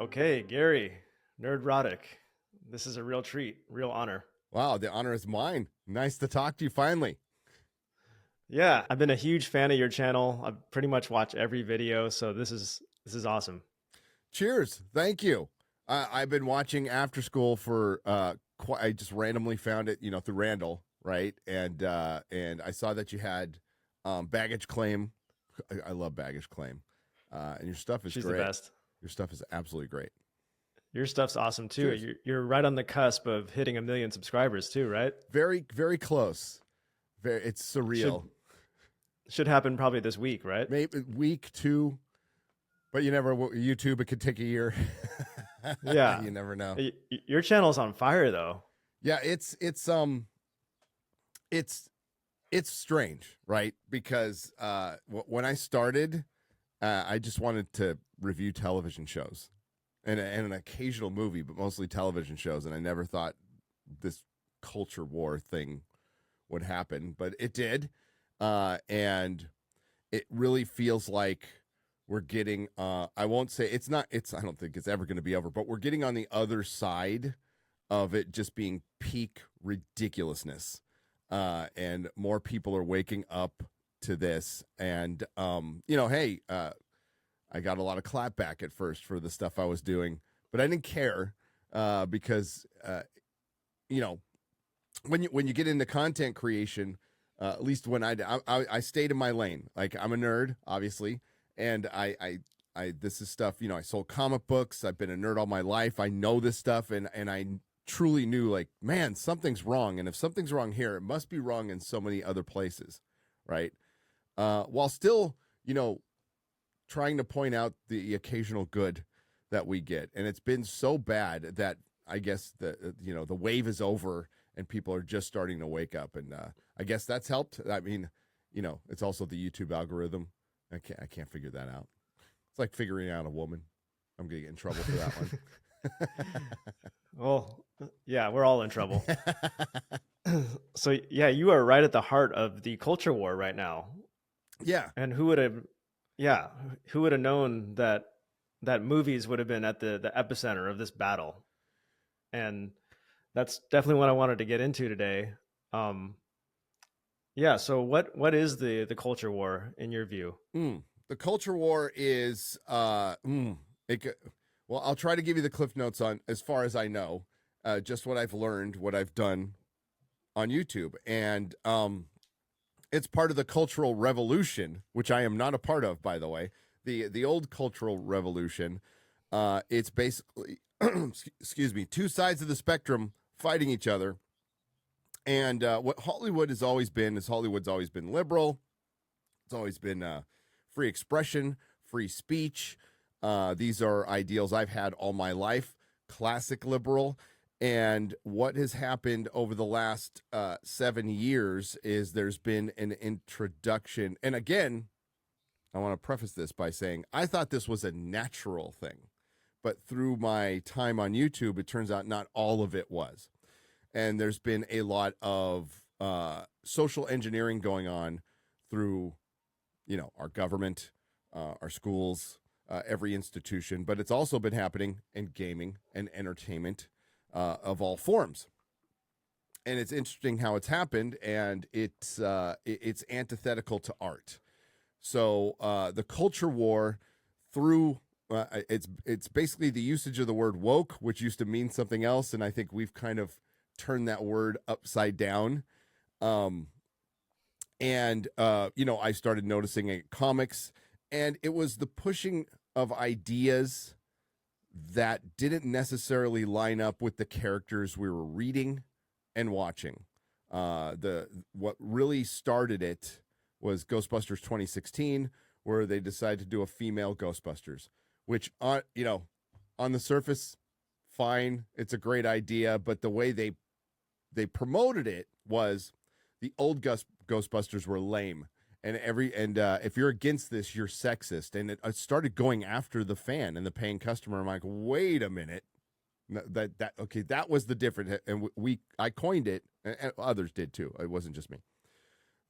Okay, Gary, Nerdrotic. This is a real treat, real honor. Wow, the honor is mine. Nice to talk to you finally. Yeah, I've been a huge fan of your channel. I've pretty much watched every video, so this is awesome. Cheers. Thank you. I've been watching After School for I just randomly found it, through Randall, right? And I saw that you had Baggage Claim. I love Baggage Claim. And your stuff is She's the great. best. Your stuff is absolutely great. Your stuff's awesome too. Cheers. You're right on the cusp of hitting 1 million subscribers too, right? Very, very close. It's Should surreal. should happen probably this week, right? Maybe week two, but you never YouTube. It could take a year. Yeah. You never know. Your channel's on fire though. Yeah, it's strange, right? Because when I started, I just wanted to review television shows and an occasional movie, but mostly television shows, and I never thought this culture war thing would happen, but it did, and it really feels like we're getting. I won't say it's not. It's I don't think it's ever going to be over, but we're getting on the other side of it just being peak ridiculousness. And more people are waking up to this. And, hey, I got a lot of clapback at first for the stuff I was doing, but I didn't care because, when you get into content creation, at least when I stayed in my lane. Like, I'm a nerd, obviously, and I this is stuff, I sold comic books. I've been a nerd all my life. I know this stuff, and I truly knew, like, man, something's wrong, and if something's wrong here, it must be wrong in so many other places, right? While still, trying to point out the occasional good that we get, and it's been so bad that I guess the wave is over and people are just starting to wake up, and I guess that's helped. I mean, it's also the YouTube algorithm. I can't figure that out. It's like figuring out a woman. I'm gonna get in trouble for that one. Well, yeah, we're all in trouble. So yeah, you are right at the heart of the culture war right now. Yeah. And who would have known that movies would have been at the epicenter of this battle? And that's definitely what I wanted to get into today. Um, yeah. So what is the culture war in your view? The culture war is well, I'll try to give you the cliff notes on as far as I know, just what I've learned, what I've done on YouTube, and it's part of the cultural revolution, which I am not a part of, by the way. The old cultural revolution, it's basically excuse me, two sides of the spectrum fighting each other. And what Hollywood has always been is Hollywood's always been liberal. It's always been free expression, free speech. These are ideals I've had all my life, classic liberal. And what has happened over the last 7 years is there's been an introduction. And again, I want to preface this by saying I thought this was a natural thing. But through my time on YouTube, it turns out not all of it was. And there's been a lot of social engineering going on through, our government, our schools, every institution. But it's also been happening in gaming and entertainment of all forms. And it's interesting how it's happened, and it's antithetical to art. So the culture war through it's basically the usage of the word woke, which used to mean something else, and I think we've kind of turned that word upside down. I started noticing it in comics, and it was the pushing of ideas that didn't necessarily line up with the characters we were reading and watching. What really started it was Ghostbusters 2016, where they decided to do a female Ghostbusters, which on the surface, fine, it's a great idea, but the way they promoted it was the old Ghostbusters were lame. And if you're against this, you're sexist. And it started going after the fan and the paying customer. I'm like, wait a minute, that was the difference. And I coined it, and others did too. It wasn't just me.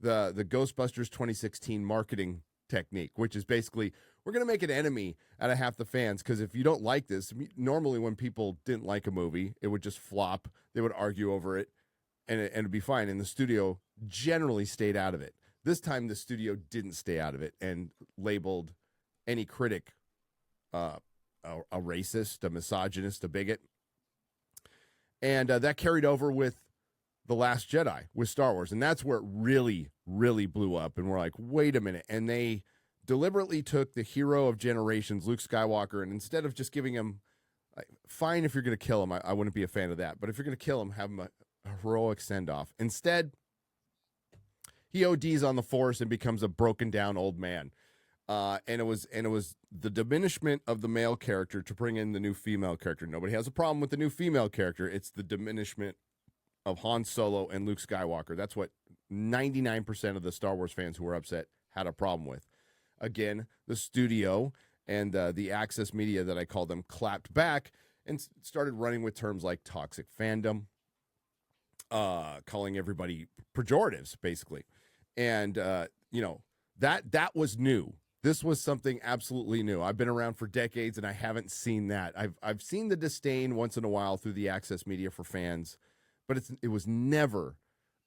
The Ghostbusters 2016 marketing technique, which is basically we're going to make an enemy out of half the fans, because if you don't like this, normally when people didn't like a movie, it would just flop. They would argue over it, and it'd be fine. And the studio generally stayed out of it. This time, the studio didn't stay out of it and labeled any critic a racist, a misogynist, a bigot. And that carried over with The Last Jedi, with Star Wars. And that's where it really, really blew up. And we're like, wait a minute. And they deliberately took the hero of generations, Luke Skywalker, and instead of just giving him, fine, if you're going to kill him, I wouldn't be a fan of that. But if you're going to kill him, have him a heroic send-off. Instead, he ODs on the Force and becomes a broken down old man. And it was the diminishment of the male character to bring in the new female character. Nobody has a problem with the new female character. It's the diminishment of Han Solo and Luke Skywalker. That's what 99% of the Star Wars fans who were upset had a problem with. Again, the studio and the access media that I call them clapped back and started running with terms like toxic fandom, calling everybody pejoratives, basically. And, that was new. This was something absolutely new. I've been around for decades, and I haven't seen that. I've seen the disdain once in a while through the access media for fans, but it was never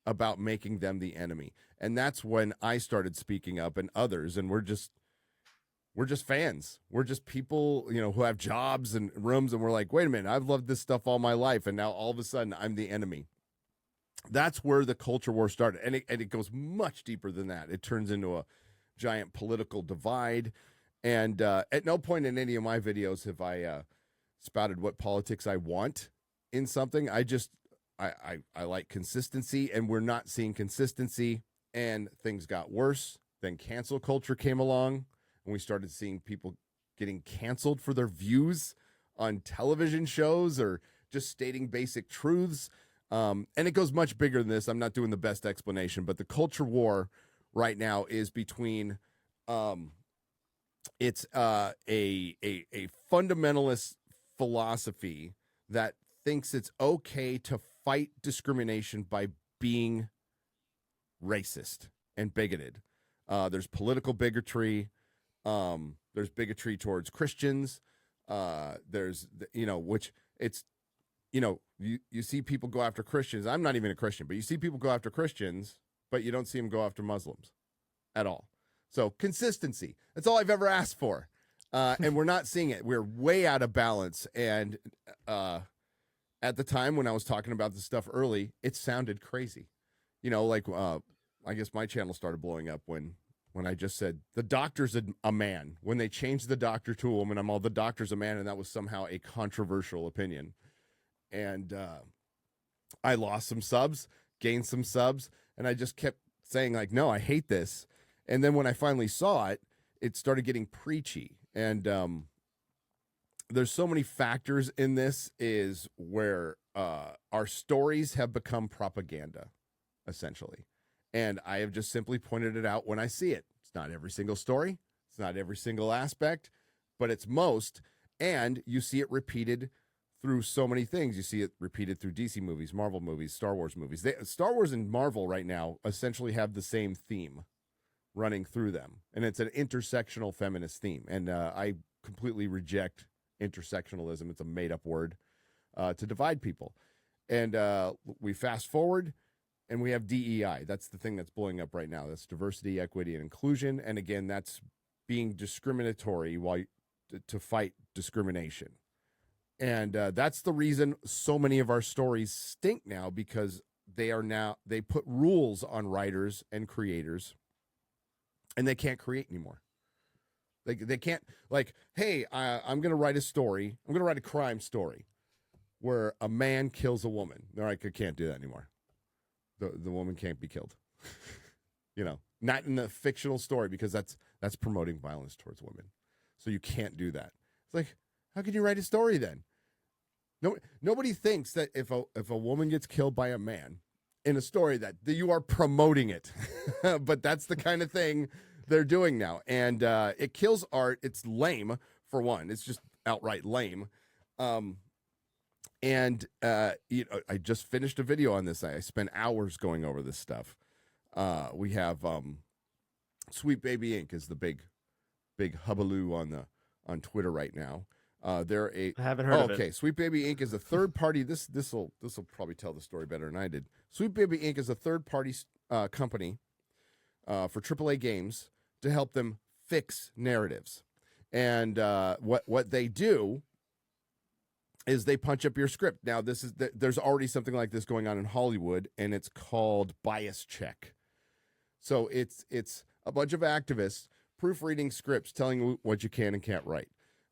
about making them the enemy. And that's when I started speaking up, and others, and we're just fans. We're just people, who have jobs and rooms, and we're like, wait a minute, I've loved this stuff all my life, and now all of a sudden I'm the enemy. That's where the culture war started, and it goes much deeper than that. It turns into a giant political divide, and at no point in any of my videos have I spouted what politics I want in something. I like consistency, and we're not seeing consistency, and things got worse. Then cancel culture came along, and we started seeing people getting canceled for their views on television shows or just stating basic truths. And it goes much bigger than this. I'm not doing the best explanation, but the culture war right now is between it's a fundamentalist philosophy that thinks it's okay to fight discrimination by being racist and bigoted. There's political bigotry. There's bigotry towards Christians. There's, which it's, you see people go after Christians. I'm not even a Christian, but you see people go after Christians, but you don't see them go after Muslims at all. So consistency, that's all I've ever asked for. And we're not seeing it. We're way out of balance. And at the time when I was talking about this stuff early, it sounded crazy. I guess my channel started blowing up when I just said the doctor's a man. When they changed the doctor to a woman, I'm all, the doctor's a man, and that was somehow a controversial opinion. And I lost some subs, gained some subs, and I just kept saying, like, no, I hate this. And then when I finally saw it, it started getting preachy. And there's so many factors in this, is where our stories have become propaganda, essentially. And I have just simply pointed it out when I see it. It's not every single story. It's not every single aspect, but it's most. And you see it repeated through so many things. You see it repeated through DC movies, Marvel movies, Star Wars movies. Star Wars and Marvel right now essentially have the same theme running through them. And it's an intersectional feminist theme. And I completely reject intersectionalism. It's a made-up word to divide people. And we fast forward, and we have DEI. That's the thing that's blowing up right now. That's diversity, equity, and inclusion. And again, that's being discriminatory to fight discrimination. And that's the reason so many of our stories stink now, because they put rules on writers and creators, and they can't create anymore. They can't, like, hey, I'm going to write a story. I'm going to write a crime story where a man kills a woman. They're like, I can't do that anymore. The woman can't be killed. Not in the fictional story, because that's promoting violence towards women. So you can't do that. It's like, how can you write a story then? Nobody thinks that if a woman gets killed by a man in a story that you are promoting it. But that's the kind of thing they're doing now. And it kills art. It's lame, for one. It's just outright lame. And I just finished a video on this. I spent hours going over this stuff. We have Sweet Baby Inc. is the big hubaloo on Twitter right now. They're a I haven't heard of it. okay. Sweet Baby Inc. is a third party. This will probably tell the story better than I did. Sweet Baby Inc. is a third party company for AAA games to help them fix narratives. And what they do is they punch up your script. Now there's already something like this going on in Hollywood, and it's called bias check. So it's a bunch of activists proofreading scripts, telling you what you can and can't write.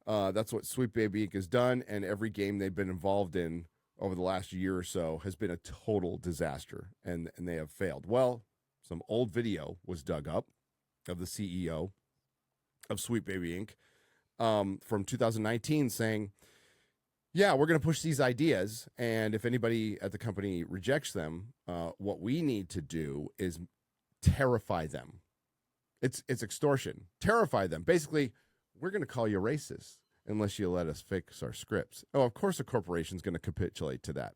That's what Sweet Baby Inc. has done, and every game they've been involved in over the last year or so has been a total disaster, and they have failed. Well, some old video was dug up of the CEO of Sweet Baby Inc. From 2019 saying, yeah, we're going to push these ideas, and if anybody at the company rejects them, what we need to do is terrify them. It's extortion. Terrify them. Basically, we're going to call you racist unless you let us fix our scripts. Oh, of course a corporation's going to capitulate to that.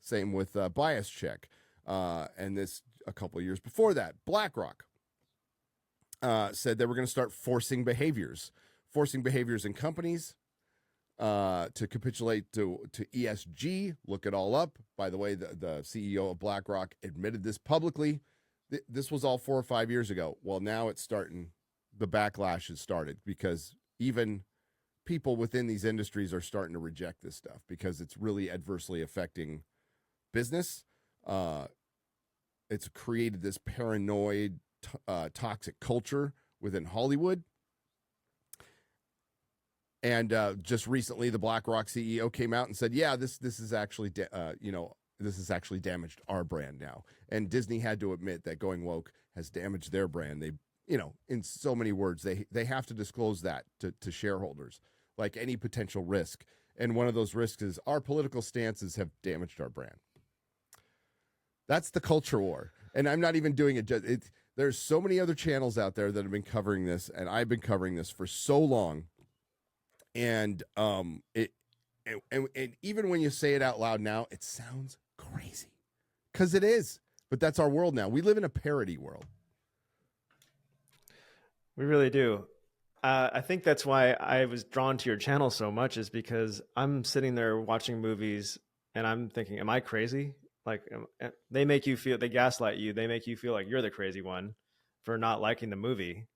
Same with bias check. And this a couple of years before that, BlackRock said they were going to start forcing behaviors in companies to capitulate to ESG. Look it all up. By the way, the CEO of BlackRock admitted this publicly. This was all 4 or 5 years ago. Well, now it's starting. The backlash has started because even people within these industries are starting to reject this stuff because it's really adversely affecting business. It's created this paranoid, toxic culture within Hollywood. And just recently, the BlackRock CEO came out and said, "Yeah, this is actually this has actually damaged our brand now." And Disney had to admit that going woke has damaged their brand. They, in so many words, they have to disclose that to shareholders, like any potential risk. And one of those risks is our political stances have damaged our brand. That's the culture war. And I'm not even doing it. There's so many other channels out there that have been covering this, and I've been covering this for so long. And and even when you say it out loud now, it sounds crazy because it is. But that's our world now. We live in a parody world. We really do. I think that's why I was drawn to your channel so much, is because I'm sitting there watching movies and I'm thinking, am I crazy? Like, they make you feel, they gaslight you. They make you feel like you're the crazy one for not liking the movie.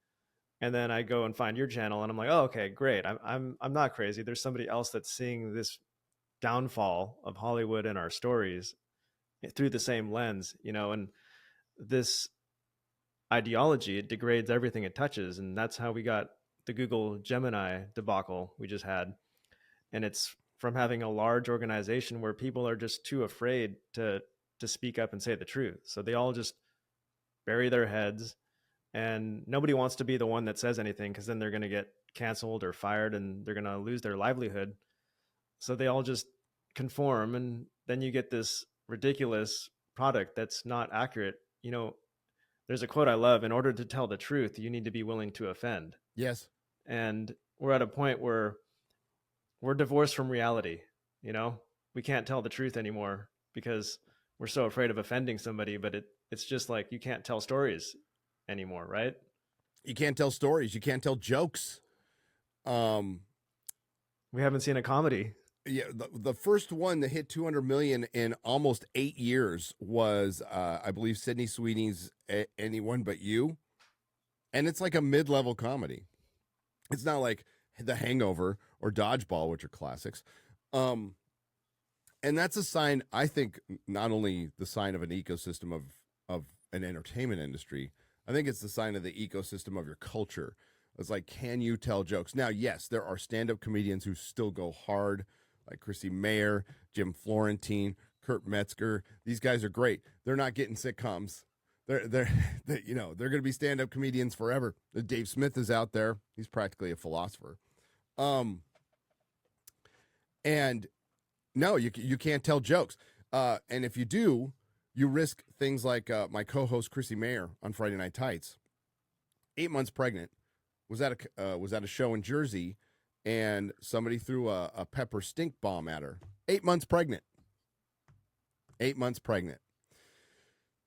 And then I go and find your channel and I'm like, oh, okay, great. I'm not crazy. There's somebody else that's seeing this downfall of Hollywood and our stories through the same lens, and this ideology, it degrades everything it touches. And that's how we got the Google Gemini debacle we just had. And it's from having a large organization where people are just too afraid to speak up and say the truth. So they all just bury their heads, and nobody wants to be the one that says anything because then they're going to get canceled or fired and they're going to lose their livelihood. So they all just conform, and then you get this ridiculous product that's not accurate. There's a quote I love: in order to tell the truth, you need to be willing to offend. Yes. And we're at a point where we're divorced from reality. We can't tell the truth anymore because we're so afraid of offending somebody. But it's just like, you can't tell stories anymore, right? You can't tell stories. You can't tell jokes. We haven't seen a comedy. Yeah, the first one that hit 200 million in almost 8 years was, I believe, Sydney Sweeney's Anyone But You. And it's like a mid-level comedy. It's not like The Hangover or Dodgeball, which are classics. And that's a sign, I think, not only the sign of an ecosystem of an entertainment industry, I think it's the sign of the ecosystem of your culture. It's like, can you tell jokes? Now, yes, there are stand-up comedians who still go hard, like Chrissy Mayer, Jim Florentine, Kurt Metzger. These guys are great. They're not getting sitcoms. They're going to be stand-up comedians forever. Dave Smith is out there. He's practically a philosopher. And no, you can't tell jokes. And if you do, you risk things like my co-host Chrissy Mayer on Friday Night Tights, 8 months pregnant, was at a show in Jersey, and somebody threw a pepper stink bomb at her. 8 months pregnant. 8 months pregnant.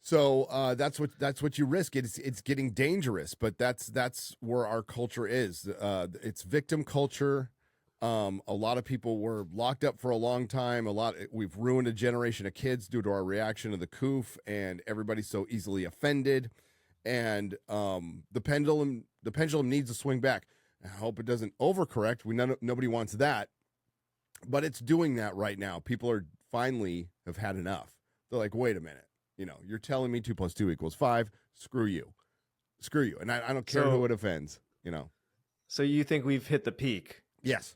So that's what you risk. It's getting dangerous, but that's where our culture is. It's victim culture. A lot of people were locked up for a long time. We've ruined a generation of kids due to our reaction to the coof, and everybody's so easily offended. And the pendulum needs to swing back. I hope it doesn't overcorrect. Nobody wants that, but it's doing that right now. People are finally have had enough. They're like, wait a minute. You're telling me 2 + 2 = 5. Screw you. And I don't care who it offends. So you think we've hit the peak? Yes.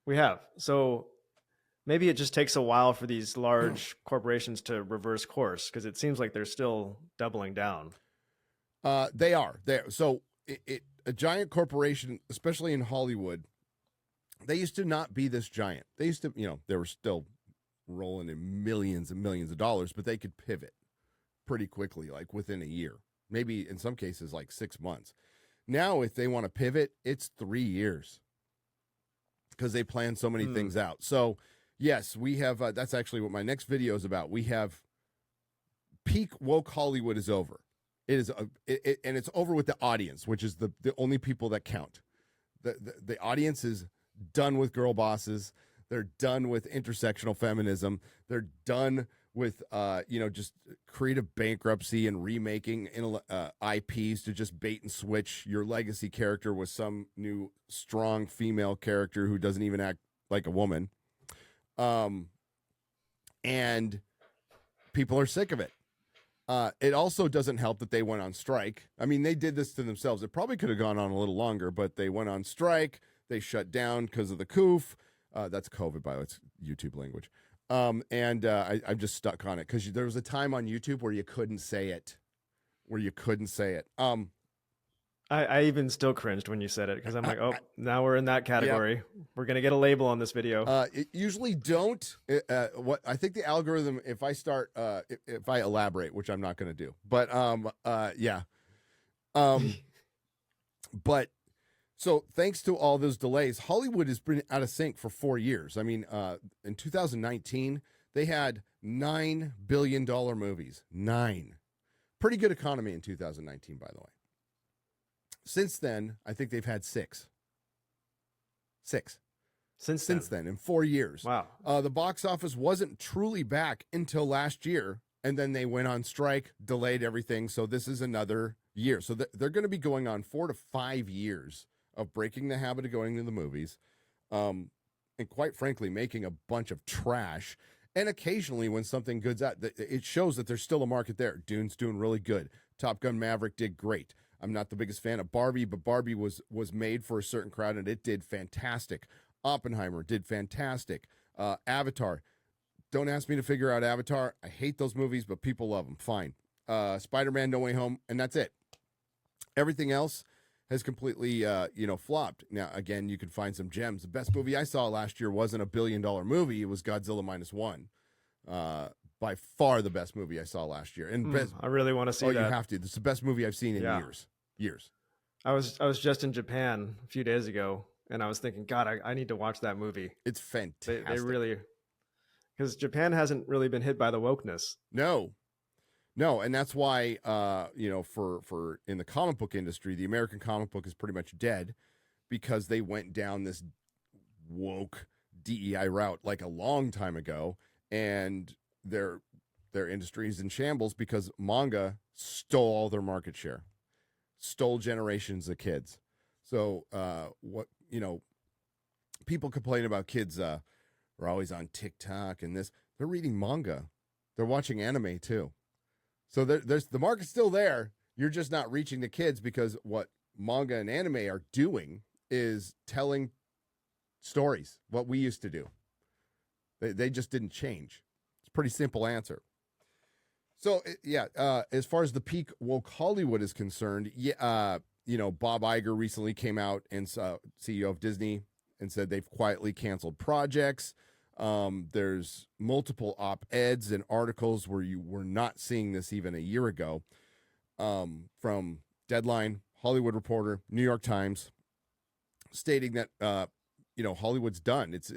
We have. So maybe it just takes a while for these large corporations to reverse course, because it seems like they're still doubling down. They are. So a giant corporation, especially in Hollywood, they used to not be this giant. They used to, they were still rolling in millions and millions of dollars, but they could pivot pretty quickly, like within a year, maybe in some cases like 6 months. Now, if they want to pivot, it's 3 years because they plan so many things out. So yes, we have, that's actually what my next video is about. We have peak woke Hollywood is over. It is, and it's over with the audience, which is the only people that count. The audience is done with girl bosses. They're done with intersectional feminism. They're done with, just creative bankruptcy and remaking IPs to just bait and switch your legacy character with some new strong female character who doesn't even act like a woman. And people are sick of it. It also doesn't help that they went on strike. I mean, they did this to themselves. It probably could have gone on a little longer, but they went on strike. They shut down because of the coof. That's COVID, by the way. It's YouTube language. I'm just stuck on it because there was a time on YouTube where you couldn't say it. I even still cringed when you said it, because I'm like, oh, now we're in that category. Yeah. We're going to get a label on this video. It usually don't. What I think the algorithm, if I start, if I elaborate, which I'm not going to do, but yeah. But so thanks to all those delays, Hollywood has been out of sync for 4 years. I mean, in 2019, they had $9 billion movies. 9. Pretty good economy in 2019, by the way. Since then, I think they've had 6. Since then, in 4 years. Wow. The box office wasn't truly back until last year, and then they went on strike, delayed everything. So this is another year. So they're going to be going on 4 to 5 years of breaking the habit of going to the movies, and quite frankly, making a bunch of trash. And occasionally, when something good's out, it shows that there's still a market there. Dune's doing really good. Top Gun Maverick did great. I'm not the biggest fan of Barbie, but Barbie was made for a certain crowd, and it did fantastic. Oppenheimer did fantastic. Avatar. Don't ask me to figure out Avatar. I hate those movies, but people love them. Fine. Spider-Man No Way Home, and that's it. Everything else has completely, flopped. Now, again, you can find some gems. The best movie I saw last year wasn't a $1 billion movie. It was Godzilla -1. By far the best movie I saw last year. And I really want to see that. You have to. It's the best movie I've seen in years. I was just in Japan a few days ago, and I was thinking, God, I need to watch that movie. It's fantastic. They really, because Japan hasn't really been hit by the wokeness. No, and that's why for in the comic book industry, the American comic book is pretty much dead, because they went down this woke DEI route like a long time ago, and their industry is in shambles because manga stole all their market share, stole generations of kids. So people complain about kids are always on TikTok and this. They're reading manga, they're watching anime too. So there's the market's still there. You're just not reaching the kids, because what manga and anime are doing is telling stories, what we used to do. They just didn't change. It's a pretty simple answer. So as far as the peak woke Hollywood is concerned, Bob Iger recently came out, and CEO of Disney, and said they've quietly canceled projects. There's multiple op-eds and articles where you were not seeing this even a year ago, from Deadline, Hollywood Reporter, New York Times, stating that Hollywood's done. It's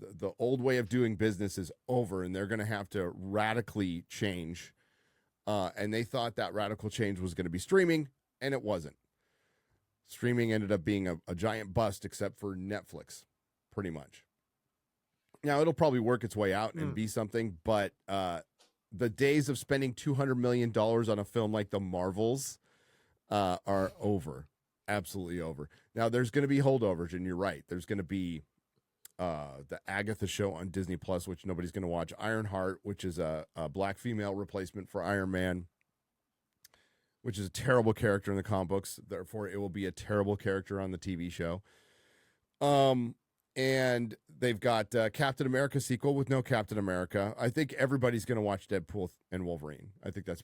the old way of doing business is over, and they're going to have to radically change And they thought that radical change was going to be streaming, and it wasn't. Streaming ended up being a giant bust, except for Netflix, pretty much. Now, it'll probably work its way out and be something, but the days of spending $200 million on a film like The Marvels are over. Absolutely over. Now, there's going to be holdovers, and you're right. There's going to be the Agatha show on Disney Plus, which nobody's going to watch. Ironheart, which is a black female replacement for Iron Man, which is a terrible character in the comic books. Therefore, it will be a terrible character on the TV show. And they've got Captain America sequel with no Captain America. I think everybody's going to watch Deadpool and Wolverine. I think that's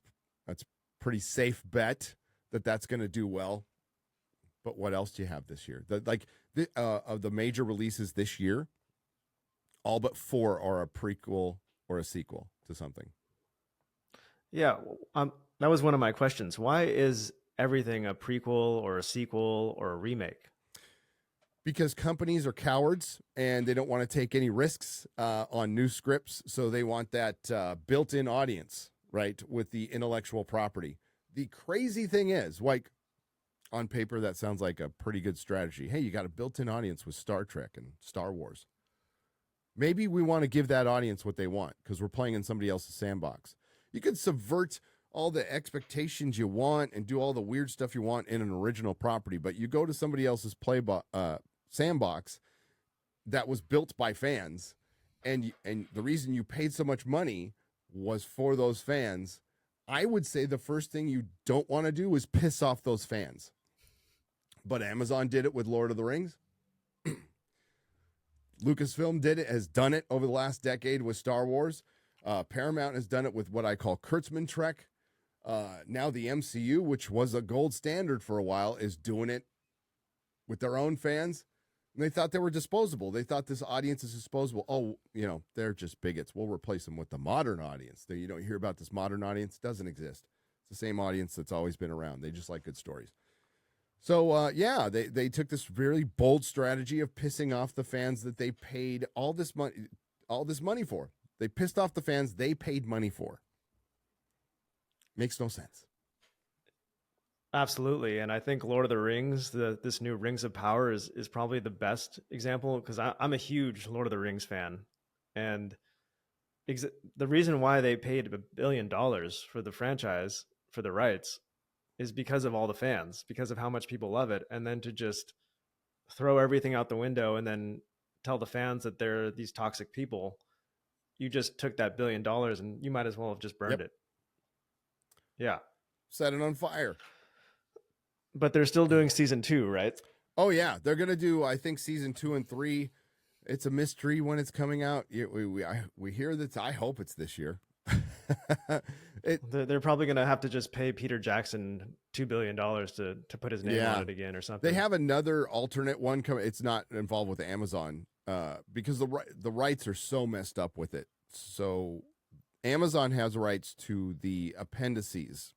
pretty safe bet that that's going to do well. But what else do you have this year? Of the major releases this year, all but 4 are a prequel or a sequel to something. Yeah, that was one of my questions. Why is everything a prequel or a sequel or a remake? Because companies are cowards and they don't want to take any risks on new scripts, so they want that built-in audience, right, with the intellectual property. The crazy thing is, like, on paper, that sounds like a pretty good strategy. Hey, you got a built-in audience with Star Trek and Star Wars. Maybe we want to give that audience what they want because we're playing in somebody else's sandbox. You can subvert all the expectations you want and do all the weird stuff you want in an original property, but you go to somebody else's sandbox that was built by fans, and the reason you paid so much money was for those fans. I would say the first thing you don't want to do is piss off those fans. But Amazon did it with Lord of the Rings. Lucasfilm has done it over the last decade with Star Wars. Paramount has done it with what I call Kurtzman Trek. Now the MCU, which was a gold standard for a while, is doing it with their own fans. And they thought they were disposable. They thought this audience is disposable. Oh, they're just bigots. We'll replace them with the modern audience. You don't hear about this modern audience. It doesn't exist. It's the same audience that's always been around. They just like good stories. So, they took this really bold strategy of pissing off the fans that they paid all this money for. They pissed off the fans they paid money for. Makes no sense. Absolutely. And I think Lord of the Rings, this new Rings of Power is probably the best example because I'm a huge Lord of the Rings fan. And the reason why they paid $1 billion for the franchise, for the rights, is because of all the fans, because of how much people love it. And then to just throw everything out the window and then tell the fans that they're these toxic people, you just took that $1 billion and you might as well have just burned it. Yeah. Set it on fire. But they're still doing season 2, right? Oh, yeah. They're going to do, I think, season 2 and 3. It's a mystery when it's coming out. We hear that. I hope it's this year. They're probably going to have to just pay Peter Jackson $2 billion to put his name on it again or something. They have another alternate one coming. It's not involved with Amazon because the rights are so messed up with it. So Amazon has rights to the appendices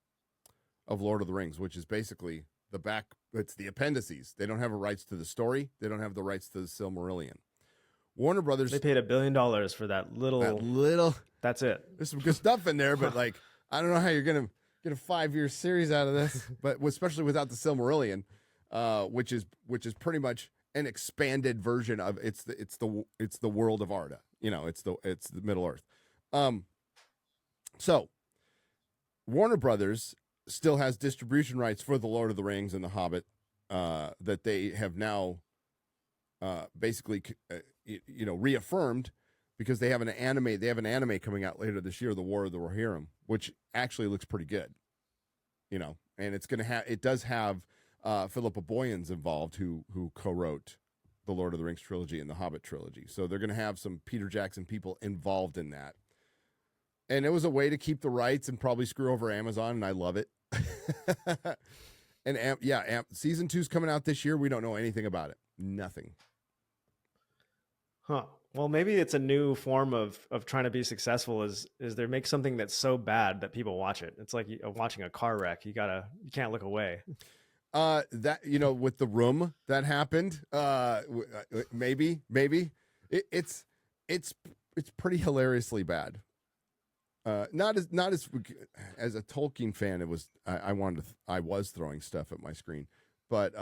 of Lord of the Rings, which is basically it's the appendices. They don't have rights to the story. They don't have the rights to the Silmarillion. Warner Brothers. They paid $1 billion for that little. That's it. There's some good stuff in there, but I don't know how you're gonna get a 5-year series out of this. But especially without the Silmarillion, which is pretty much an expanded version of it's the world of Arda. It's the Middle Earth. So Warner Brothers still has distribution rights for the Lord of the Rings and the Hobbit that they have now basically reaffirmed because they have an anime coming out later this year, The War of the Rohirrim, which actually looks pretty good. And it does have Philippa Boyens involved who co-wrote the Lord of the Rings trilogy and the Hobbit trilogy. So they're going to have some Peter Jackson people involved in that. And it was a way to keep the rights and probably screw over Amazon, and I love it. And season 2's coming out this year. We don't know anything about it. Nothing. Huh. Well, maybe it's a new form of trying to be successful is they make something that's so bad that people watch it. It's like watching a car wreck. You can't look away. With The Room that happened, maybe it's pretty hilariously bad. As a Tolkien fan, it was I was throwing stuff at my screen, but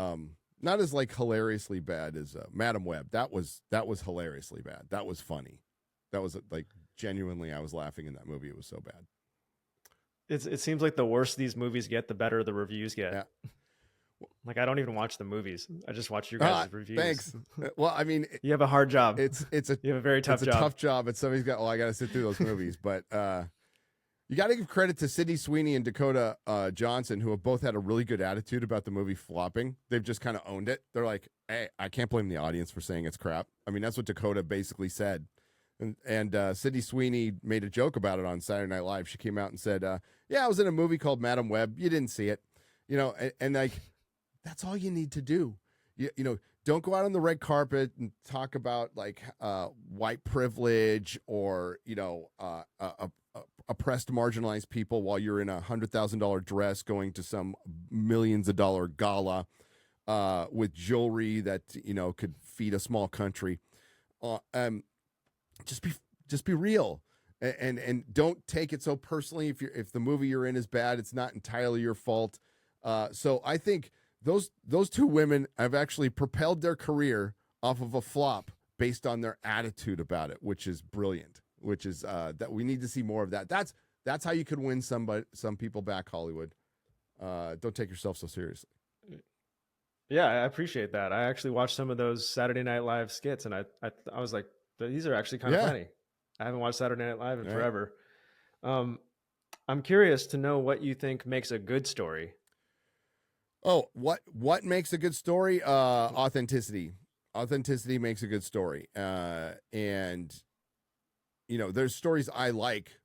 not as like hilariously bad as Madam Web. That was hilariously bad. That was funny. That was like genuinely, I was laughing in that movie. It was so bad. It seems like the worse these movies get, the better the reviews get. Yeah. Like I don't even watch the movies. I just watch your Ah, guys' reviews. thanks. Well, I mean, You have a hard job. it's a You have a very tough job. tough job, and somebody's got. Well, I got to sit through those movies, but you got to give credit to Sydney Sweeney and Dakota Johnson, who have both had a really good attitude about the movie flopping. They've just kind of owned it. They're like, "Hey, I can't blame the audience for saying it's crap." I mean, that's what Dakota basically said. And Sydney Sweeney made a joke about it on Saturday Night Live. She came out and said, "Yeah, I was in a movie called Madam Web. You didn't see it, and like that's all you need to do. Don't go out on the red carpet and talk about like white privilege or oppressed, marginalized people while you're in $100,000 dress going to some millions of dollar gala with jewelry that could feed a small country. Just be real, and don't take it so personally. If the movie you're in is bad, it's not entirely your fault. So I think those two women have actually propelled their career off of a flop based on their attitude about it, which is brilliant. Which is that we need to see more of that. That's how you could win some people back, Hollywood. Don't take yourself so seriously. Yeah, I appreciate that. I actually watched some of those Saturday Night Live skits, and I was like, these are actually kind of funny. I haven't watched Saturday Night Live in forever. I'm curious to know what you think makes a good story. Oh, what makes a good story? Authenticity. Authenticity makes a good story. And there's stories I like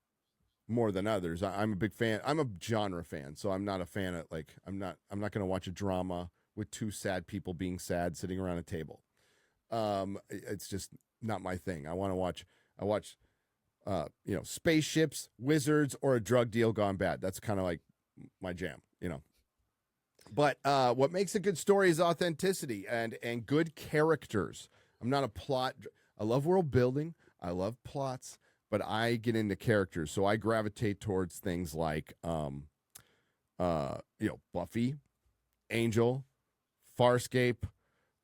more than others. I'm a big fan. I'm a genre fan, so I'm not a fan of I'm not going to watch a drama with two sad people being sad sitting around a table. It's just not my thing. I watch spaceships, wizards, or a drug deal gone bad. That's kind of like my jam, But what makes a good story is authenticity and good characters. I'm not a plot. I love world building. I love plots, but I get into characters. So I gravitate towards things like, Buffy, Angel, Farscape.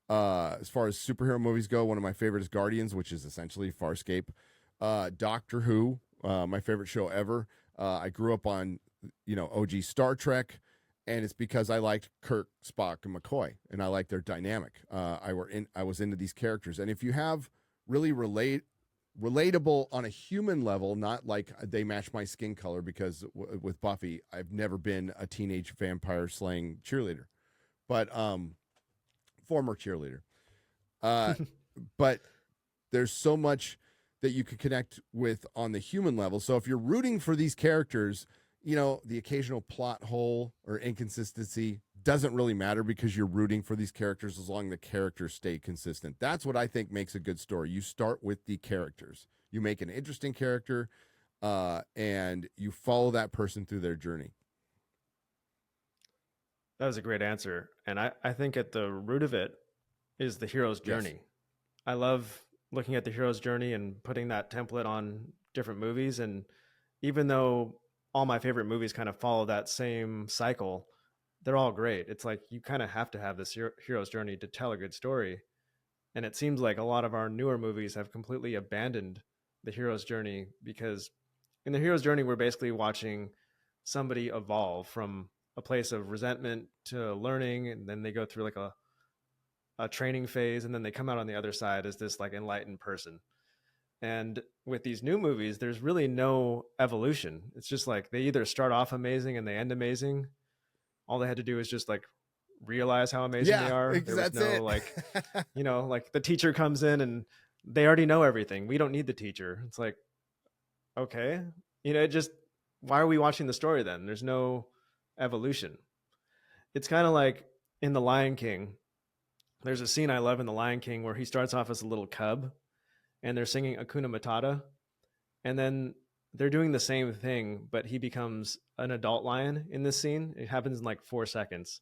As far as superhero movies go, one of my favorites is Guardians, which is essentially Farscape. Doctor Who, my favorite show ever. I grew up on, OG Star Trek, and it's because I liked Kirk, Spock, and McCoy, and I liked their dynamic. I was into these characters, and if you have really relatable on a human level, not like they match my skin color, because with Buffy, I've never been a teenage vampire slaying cheerleader, but former cheerleader. But there's so much that you could connect with on the human level. So if you're rooting for these characters, the occasional plot hole or inconsistency doesn't really matter, because you're rooting for these characters as long as the characters stay consistent. That's what I think makes a good story. You start with the characters. You make an interesting character, and you follow that person through their journey. That was a great answer. And I think at the root of it is the hero's journey. Yes. I love looking at the hero's journey and putting that template on different movies. And even though all my favorite movies kind of follow that same cycle, they're all great. It's like you kind of have to have this hero's journey to tell a good story. And it seems like a lot of our newer movies have completely abandoned the hero's journey, because in the hero's journey, we're basically watching somebody evolve from a place of resentment to learning, and then they go through like a training phase, and then they come out on the other side as this like enlightened person. And with these new movies, there's really no evolution. It's just like they either start off amazing and they end amazing. All they had to do is just like realize how amazing they are. There was no like, like the teacher comes in and they already know everything. We don't need the teacher. It's like, okay, why are we watching the story then? There's no evolution. It's kind of like in The Lion King. There's a scene I love in The Lion King where he starts off as a little cub and they're singing Hakuna Matata, and then they're doing the same thing, but he becomes an adult lion in this scene. It happens in like 4 seconds.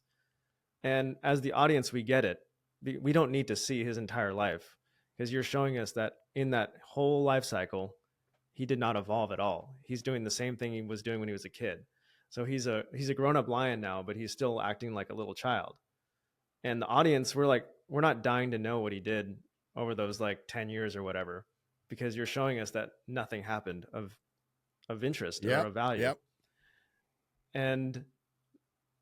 And as the audience, we get it. We don't need to see his entire life, because you're showing us that in that whole life cycle, he did not evolve at all. He's doing the same thing he was doing when he was a kid. So he's a grown-up lion now, but he's still acting like a little child. And the audience, we're not dying to know what he did over those like 10 years or whatever, because you're showing us that nothing happened of interest or of value. Yep. And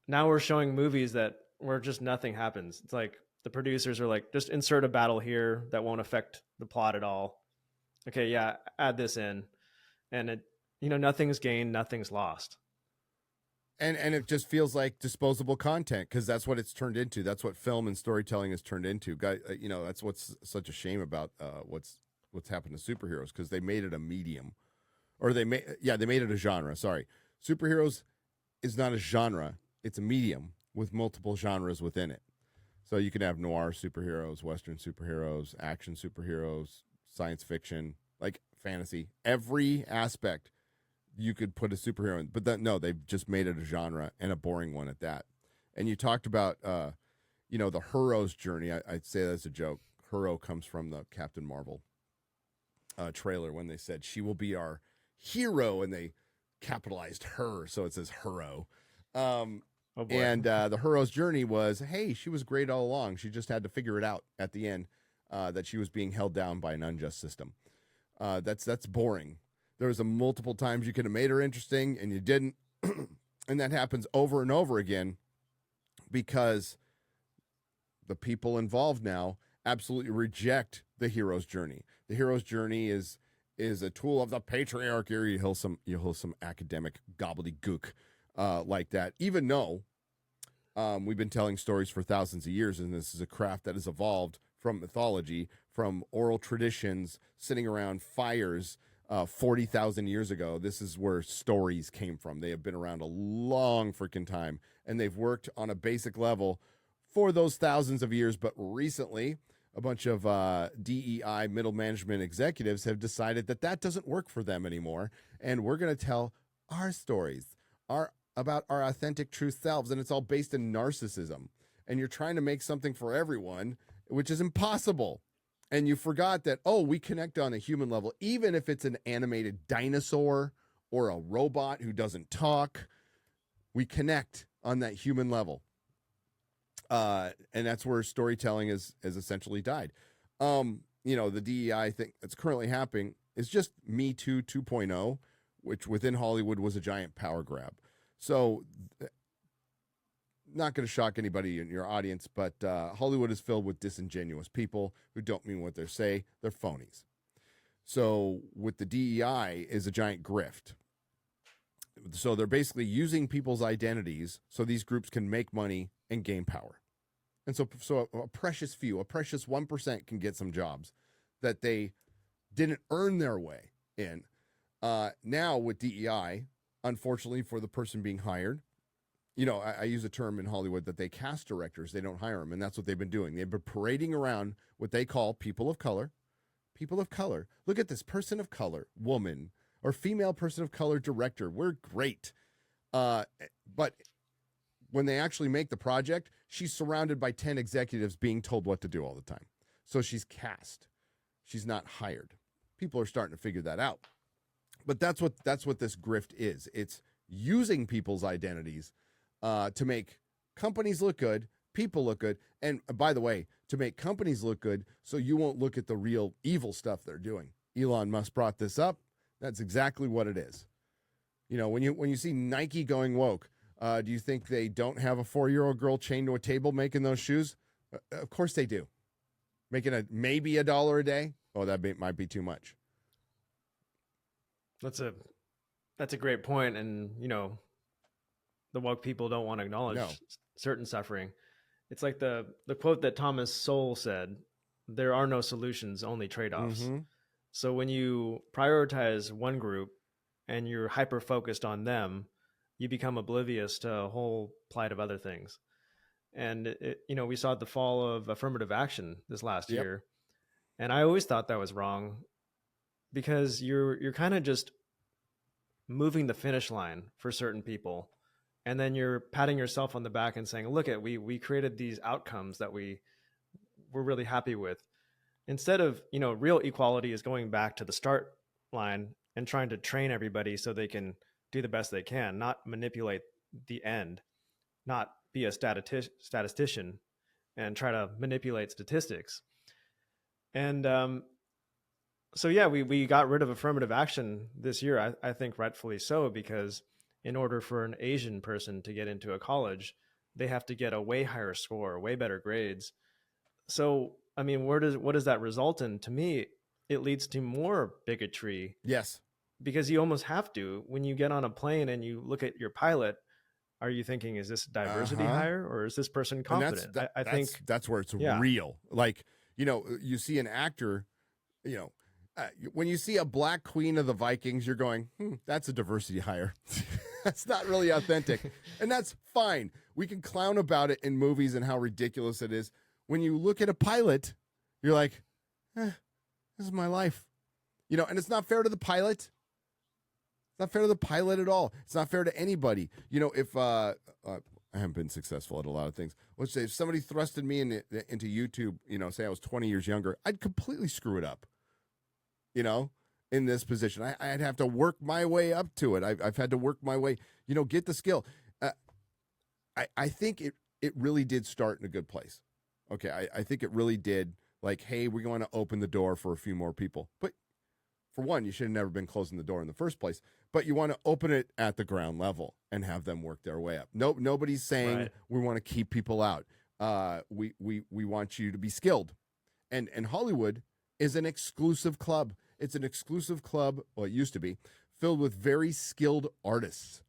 now we're showing movies where just nothing happens. It's like the producers are like, just insert a battle here that won't affect the plot at all. Okay, yeah, add this in. And it, nothing's gained, nothing's lost. And it just feels like disposable content, because that's what it's turned into. That's what film and storytelling has turned into. That's what's such a shame about what's happened to superheroes, because they made it a medium, or they made it a genre. Sorry, superheroes is not a genre; it's a medium with multiple genres within it. So you can have noir superheroes, Western superheroes, action superheroes, science fiction, like fantasy, every aspect you could put a superhero in. But no, they've just made it a genre, and a boring one at that. And you talked about, the hero's journey. I'd say that's a joke. Hero comes from the Captain Marvel trailer, when they said she will be our hero, and they capitalized her, so it says hero. And the hero's journey was, hey, she was great all along. She just had to figure it out at the end, that she was being held down by an unjust system. That's boring. There was multiple times you could have made her interesting, and you didn't. And that happens over and over again, because the people involved now absolutely reject the hero's journey. The hero's journey is a tool of the patriarchy. Or you hear some academic gobbledygook like that. Even though we've been telling stories for thousands of years, and this is a craft that has evolved from mythology, from oral traditions, sitting around fires 40,000 years ago. This is where stories came from. They have been around a long freaking time, and they've worked on a basic level for those thousands of years. But recently, a bunch of DEI middle management executives have decided that doesn't work for them anymore, and we're going to tell our stories, about our authentic true selves, and it's all based in narcissism. And you're trying to make something for everyone, which is impossible. And you forgot that, we connect on a human level, even if it's an animated dinosaur or a robot who doesn't talk. We connect on that human level. And that's where storytelling has essentially died. The DEI thing that's currently happening is just Me Too 2.0, which within Hollywood was a giant power grab. So, not going to shock anybody in your audience, but Hollywood is filled with disingenuous people who don't mean what they say. They're phonies. So with the DEI is a giant grift. So they're basically using people's identities so these groups can make money and gain power. And so a precious 1% can get some jobs that they didn't earn their way in. Now with DEI, unfortunately for the person being hired, I use a term in Hollywood that they cast directors, they don't hire them. And that's what they've been doing. They've been parading around what they call people of color. People of color. Look at this person of color, woman, or female person of color director. We're great. But when they actually make the project, she's surrounded by 10 executives being told what to do all the time. So she's cast. She's not hired. People are starting to figure that out. But that's what this grift is. It's using people's identities to make companies look good, people look good, and by the way, to make companies look good so you won't look at the real evil stuff they're doing. Elon Musk brought this up. That's exactly what it is. When you see Nike going woke, do you think they don't have a 4-year-old girl chained to a table making those shoes? Of course they do. Making maybe $1 a day? Oh, that might be too much. That's a great point. And, the woke people don't want to acknowledge certain suffering. It's like the quote that Thomas Sowell said, there are no solutions, only trade-offs. Mm-hmm. So when you prioritize one group and you're hyper-focused on them, you become oblivious to a whole plight of other things. And, we saw the fall of affirmative action this last year. And I always thought that was wrong, because you're kind of just moving the finish line for certain people. And then you're patting yourself on the back and saying, look, we created these outcomes that we're really happy with. Instead of, real equality is going back to the start line and trying to train everybody so they can do the best they can, not manipulate the end, not be a statistician and try to manipulate statistics. And so yeah, we got rid of affirmative action this year. I think rightfully so, because in order for an Asian person to get into a college, they have to get a way higher score, way better grades. So I mean, what does that result in? To me, it leads to more bigotry, Yes. because you almost have to. When you get on a plane and you look at your pilot, are you thinking, is this diversity Uh-huh. hire, or is this person And confident? I think, that's where it's yeah. real. Like, you see an actor, when you see a black queen of the Vikings, you're going, that's a diversity hire. That's not really authentic. And that's fine. We can clown about it in movies and how ridiculous it is. When you look at a pilot, you're like, this is my life. And it's not fair to the pilot. It's not fair to the pilot at all. It's not fair to anybody. If I haven't been successful at a lot of things. Let's say if somebody thrusted me into YouTube, say I was 20 years younger, I'd completely screw it up. In this position, I'd have to work my way up to it. I've had to work my way, get the skill. I think it really did start in a good place. Okay, I think it really did. Like, hey, we're going to open the door for a few more people. But for one, you should have never been closing the door in the first place. But you want to open it at the ground level and have them work their way up. Nobody's saying Right. we want to keep people out. We want you to be skilled, and Hollywood is an exclusive club. It's an exclusive club. Well, it used to be filled with very skilled artists.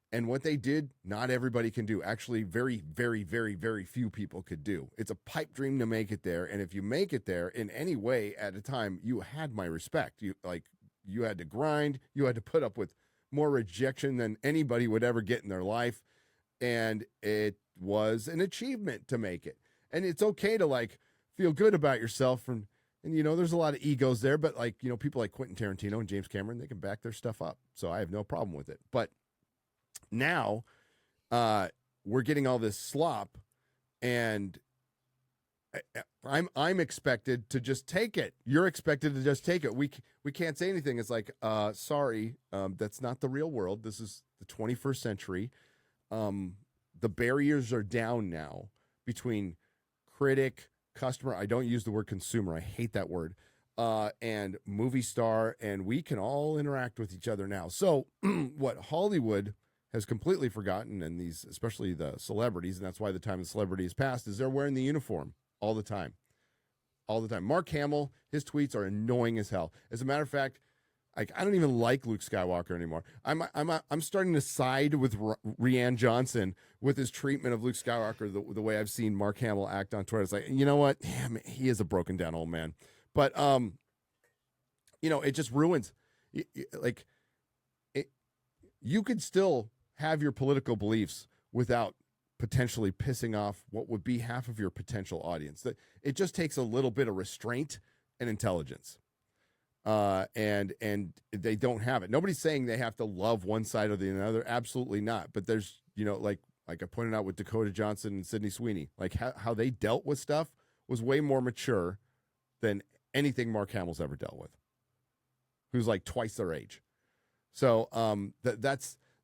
And what they did, not everybody can do. Actually, very, very, very, very few people could do. It's a pipe dream to make it there. And if you make it there in any way at a time, you had my respect. You had to grind. You had to put up with more rejection than anybody would ever get in their life. And it was an achievement to make it. And it's okay to feel good about yourself. And there's a lot of egos there, but people like Quentin Tarantino and James Cameron, they can back their stuff up. So I have no problem with it. But now we're getting all this slop, and I'm expected to just take it. You're expected to just take it. We can't say anything. It's like, sorry, that's not the real world. This is the 21st century. The barriers are down now between critic, customer. I don't use the word consumer. I hate that word. And movie star, and we can all interact with each other now. So what Hollywood has completely forgotten, and these, especially the celebrities, and that's why the time of celebrity is past, is they're wearing the uniform all the time. All the time. Mark Hamill, his tweets are annoying as hell. As a matter of fact, I don't even like Luke Skywalker anymore. I'm starting to side with Rianne Johnson with his treatment of Luke Skywalker, the way I've seen Mark Hamill act on Twitter. It's like, you know what? Damn, he is a broken down old man. But it just ruins. You could still have your political beliefs without potentially pissing off what would be half of your potential audience. It just takes a little bit of restraint and intelligence. And they don't have it. Nobody's saying they have to love one side or the other. Absolutely not. But there's, like I pointed out with Dakota Johnson and Sydney Sweeney, how they dealt with stuff was way more mature than anything Mark Hamill's ever dealt with, who's like twice their age. So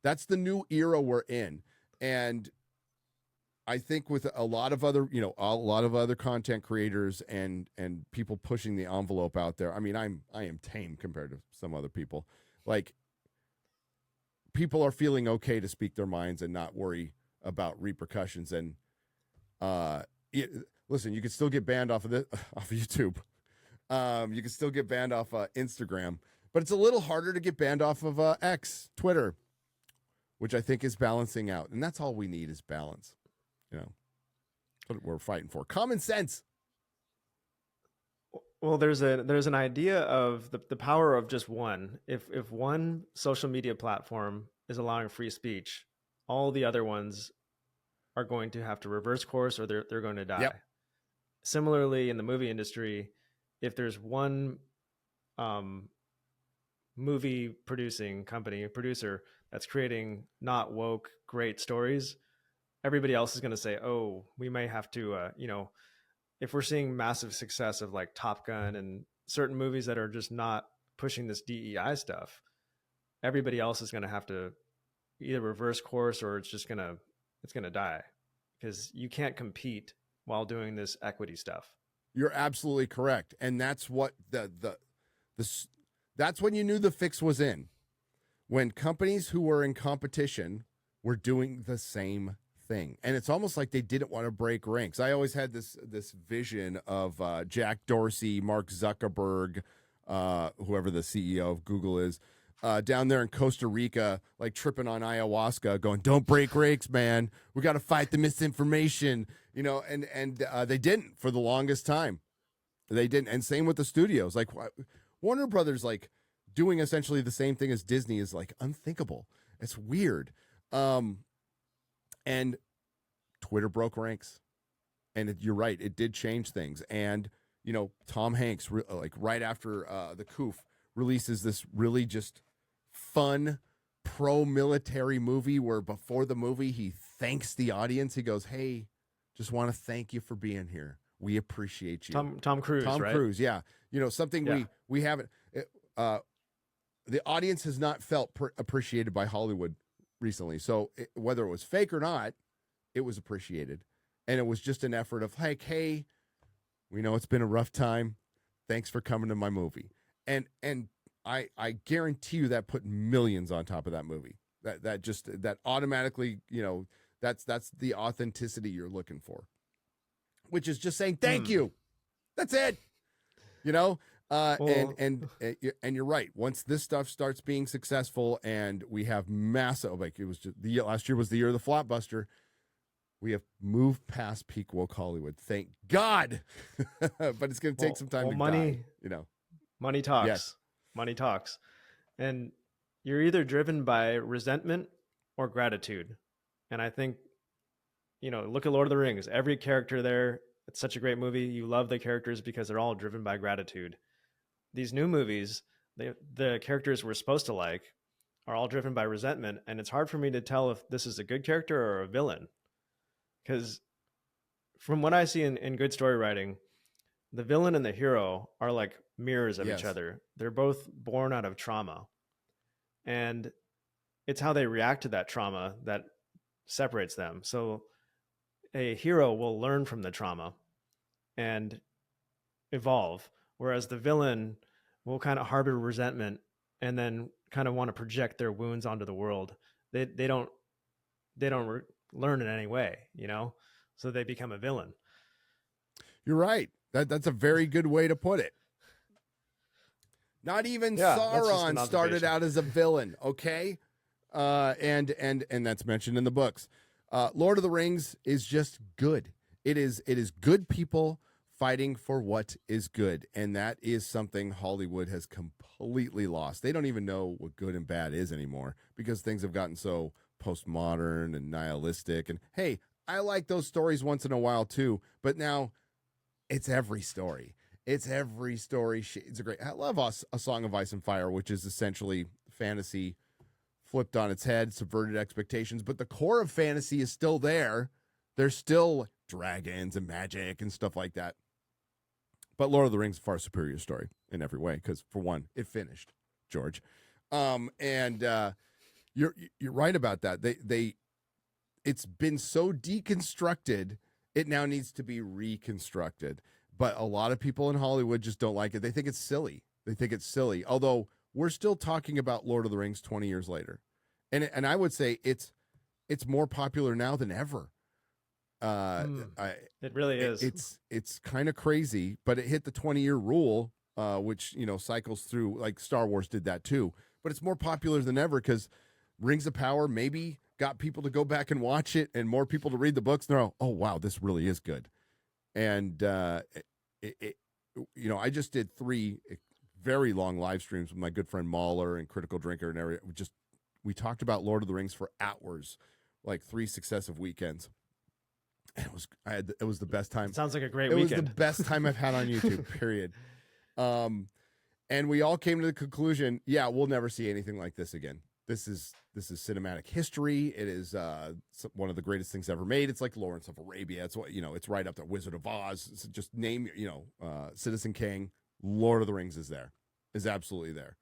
that's the new era we're in. And I think with a lot of other content creators and people pushing the envelope out there. I mean, I am tame compared to some other people. People are feeling okay to speak their minds and not worry about repercussions. And listen, you can still get banned off of YouTube. You can still get banned off Instagram, but it's a little harder to get banned off of X, Twitter, which I think is balancing out. And that's all we need is balance. What we're fighting for. Common sense. Well, there's an idea of the power of just one. If one social media platform is allowing free speech, all the other ones are going to have to reverse course, or they're going to die. Yep. Similarly, in the movie industry, if there's one movie producer that's creating not woke great stories, everybody else is going to say, oh, we may have to if we're seeing massive success of like Top Gun and certain movies that are just not pushing this DEI stuff, everybody else is going to have to either reverse course or it's going to die, because you can't compete while doing this equity stuff. You're absolutely correct. And that's what that's when you knew the fix was in. When companies who were in competition were doing the same thing. And it's almost like they didn't want to break ranks. I always had this vision of Jack Dorsey, Mark Zuckerberg, whoever the CEO of Google is, down there in Costa Rica, like tripping on ayahuasca, going, "Don't break ranks, man. We got to fight the misinformation." And they didn't for the longest time. They didn't. And same with the studios. Like Warner Brothers, like doing essentially the same thing as Disney is like unthinkable. It's weird. And Twitter broke ranks. And you're right. It did change things. And, Tom Hanks, like right after the coup, releases this really just fun pro-military movie where before the movie, he thanks the audience. He goes, "Hey, just want to thank you for being here. We appreciate you." Tom Cruise, Tom right? Cruise, yeah. Something Yeah. we haven't. The audience has not felt appreciated by Hollywood recently. So whether it was fake or not, it was appreciated, and it was just an effort of like, "Hey, we know it's been a rough time. Thanks for coming to my movie." And I guarantee you that put millions on top of that movie. That automatically, that's the authenticity you're looking for, which is just saying thank you. That's it. And you're right. Once this stuff starts being successful, and we have massive, like it was just last year was the year of the Flopbuster. We have moved past peak woke Hollywood, thank God. But it's going to take some time to money, die, Money talks. Yes. Money talks. And you're either driven by resentment or gratitude. And I think, look at Lord of the Rings. Every character there, it's such a great movie. You love the characters because they're all driven by gratitude. These new movies, the characters we're supposed to like are all driven by resentment. And it's hard for me to tell if this is a good character or a villain. Because from what I see in good story writing, the villain and the hero are like mirrors of each other. They're both born out of trauma. And it's how they react to that trauma that separates them. So a hero will learn from the trauma and evolve, whereas the villain will kind of harbor resentment and then kind of want to project their wounds onto the world. They don't learn in any way, so they become a villain. You're right. That's a very good way to put it. Not even Sauron started out as a villain, okay? And that's mentioned in the books. Lord of the Rings is just good. It is good people fighting for what is good, and that is something Hollywood has completely lost. They don't even know what good and bad is anymore because things have gotten so postmodern and nihilistic. And hey, I like those stories once in a while too, but now it's every story. It's every story. It's a great. I love A Song of Ice and Fire, which is essentially fantasy flipped on its head, subverted expectations, but the core of fantasy is still there. There's still dragons and magic and stuff like that. But Lord of the Rings is a far superior story in every way because, for one, it finished, George. You're right about that. It's been so deconstructed, it now needs to be reconstructed. But a lot of people in Hollywood just don't like it. They think it's silly. Although we're still talking about Lord of the Rings 20 years later. And I would say it's more popular now than ever. It really is. It's kind of crazy, but it hit the 20-year rule, which, cycles through, like Star Wars did that too. But it's more popular than ever because Rings of Power maybe got people to go back and watch it and more people to read the books. And they're all, "Oh, wow, this really is good." And, I just did 3 very long live streams with my good friend Mahler and Critical Drinker and everything. We talked about Lord of the Rings for hours, like 3 successive weekends. And it was the best time. It sounds like a great weekend. It was the best time I've had on YouTube, period. And we all came to the conclusion, yeah, we'll never see anything like this again. This is cinematic history. It is one of the greatest things ever made. It's like Lawrence of Arabia. It's it's right up there. Wizard of Oz. It's just name Citizen Kane. Lord of the Rings is there. is absolutely there.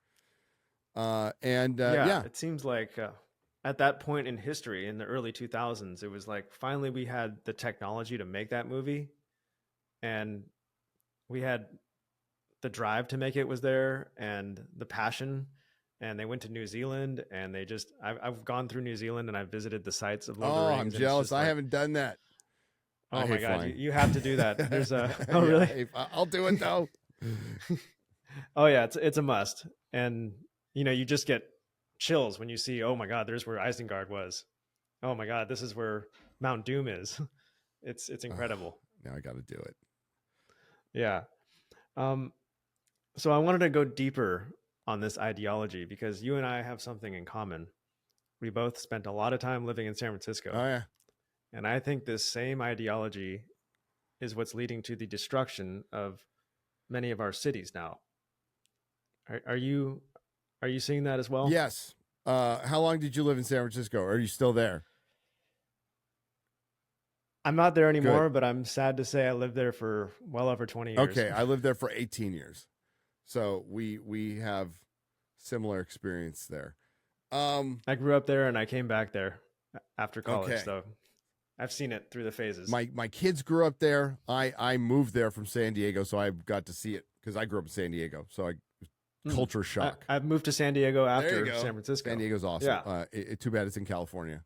Yeah, Yeah. it seems like at that point in history, in the early 2000s, it was like finally we had the technology to make that movie, and we had the drive to make it was there, and the passion. And they went to New Zealand, and I've gone through New Zealand, and I've visited the sites of Lord of the Oh, I'm Rings, and it's jealous. just I like, haven't done that. I oh my hate God, flying. you have to do that. There's a, oh Yeah, really? I'll do it though. Oh yeah, it's a must. And you just get chills when you see, oh my God, there's where Isengard was. Oh my God, this is where Mount Doom is. It's incredible. Now I got to do it. Yeah. Um, so I wanted to go deeper on this ideology because you and I have something in common. We both spent a lot of time living in San Francisco. Oh yeah. And I think this same ideology is what's leading to the destruction of many of our cities now. Are you seeing that as well? Yes. How long did you live in San Francisco? Are you still there? I'm not there Good. anymore, but I'm sad to say I lived there for well over 20 years. Okay, I lived there for 18 years. So we have similar experience there. I grew up there and I came back there after college, Okay. so I've seen it through the phases. My kids grew up there. I moved there from San Diego, so I got to see it because I grew up in San Diego. So I culture shock. I've moved to San Diego There you after go. San Francisco. San Diego's awesome. Yeah. Too bad it's in California.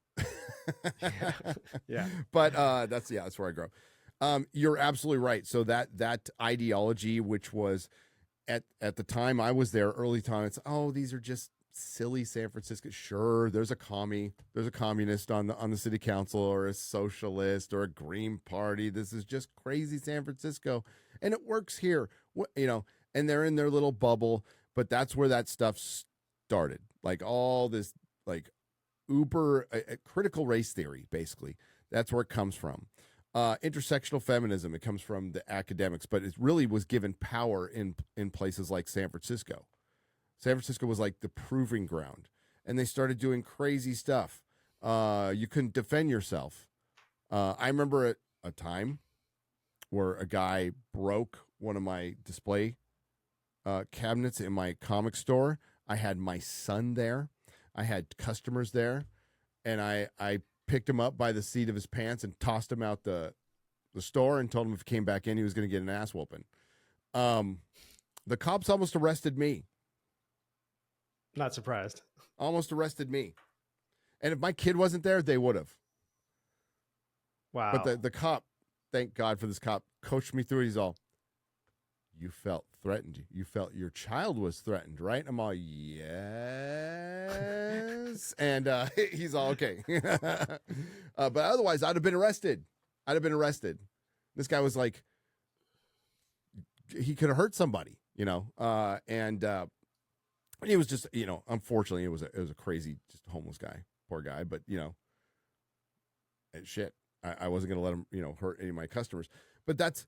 Yeah. But that's where I grew up. You're absolutely right. So that ideology, which was at the time I was there, early time, it's these are just silly San Francisco. Sure, there's a communist on the city council, or a socialist, or a Green Party. This is just crazy San Francisco, and it works here. And they're in their little bubble. But that's where that stuff started. Like all this, like uber critical race theory, basically. That's where it comes from. Intersectional feminism, it comes from the academics, but it really was given power in places like San Francisco. San Francisco was like the proving ground, and they started doing crazy stuff. You couldn't defend yourself. I remember a time where a guy broke one of my display cabinets in my comic store. I had my son there. I had customers there, and I picked him up by the seat of his pants and tossed him out the store and told him if he came back in, he was going to get an ass whooping. The cops almost arrested me. Not surprised. Almost arrested me. And if my kid wasn't there, they would have. Wow. But the cop, thank God for this cop, coached me through it. He's all, you felt threatened. You felt your child was threatened, right? I'm all, yes. And he's all, okay. But otherwise, I'd have been arrested. This guy was like, he could have hurt somebody, and he was just, unfortunately, it was a crazy, just homeless guy, poor guy. But, shit, I wasn't going to let him, hurt any of my customers. But that's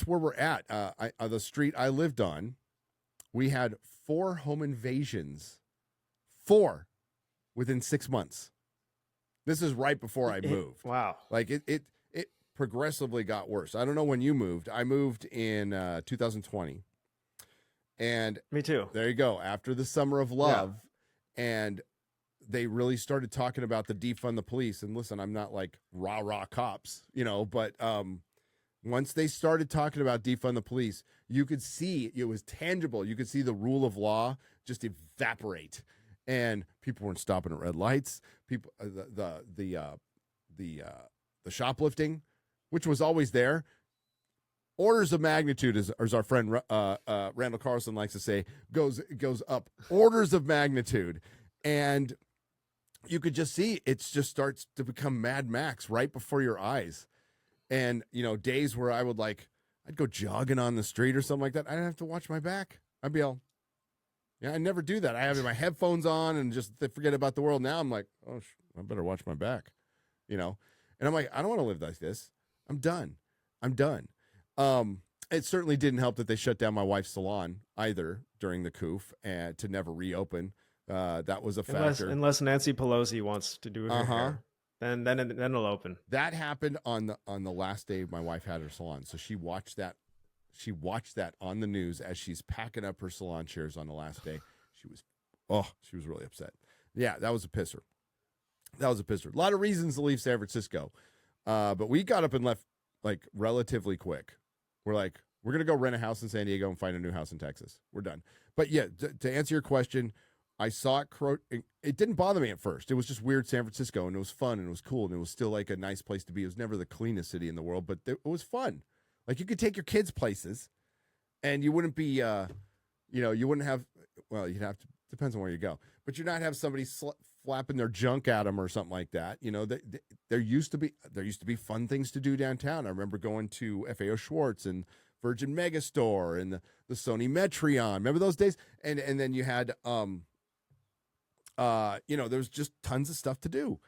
where we're at. The street I lived on, we had 4 home invasions, 4 within 6 months. This is right before I moved. Wow. Like it progressively got worse. I don't know when you moved. I moved in 2020. And me too. There you go. After the summer of love, and they really started talking about the defund the police. And listen, I'm not like rah cops, but once they started talking about defund the police, you could see it was tangible. You could see the rule of law just evaporate, and people weren't stopping at red lights. People, the shoplifting, which was always there, orders of magnitude, as our friend Randall Carlson likes to say, goes up orders of magnitude, and you could just see it just starts to become Mad Max right before your eyes. And, days where I'd go jogging on the street or something like that. I'd have to watch my back. I'd be all, I never do that. I have my headphones on and just forget about the world. Now I'm like, oh, I better watch my back, And I'm like, I don't want to live like this. I'm done. It certainly didn't help that they shut down my wife's salon either during the coup and to never reopen. That was a factor. Unless Nancy Pelosi wants to do her hair. Then it'll open. That happened on the last day my wife had her salon. So she watched that She watched that on the news as she's packing up her salon chairs on the last day. She was really upset. Yeah, that was a pisser. A lot of reasons to leave San Francisco. But we got up and left like relatively quick. We're like, we're going to go rent a house in San Diego and find a new house in Texas. We're done. But yeah, to answer your question, I saw it. It didn't bother me at first. It was just weird San Francisco, and it was fun, and it was cool, and it was still like a nice place to be. It was never the cleanest city in the world, but it was fun. Like, you could take your kids places, and you wouldn't be, you wouldn't have, well, you'd have to, depends on where you go, but you'd not have somebody flapping their junk at them or something like that. You know, there used to be fun things to do downtown. I remember going to FAO Schwartz and Virgin Megastore and the Sony Metreon. Remember those days? And then you had, there was just tons of stuff to do.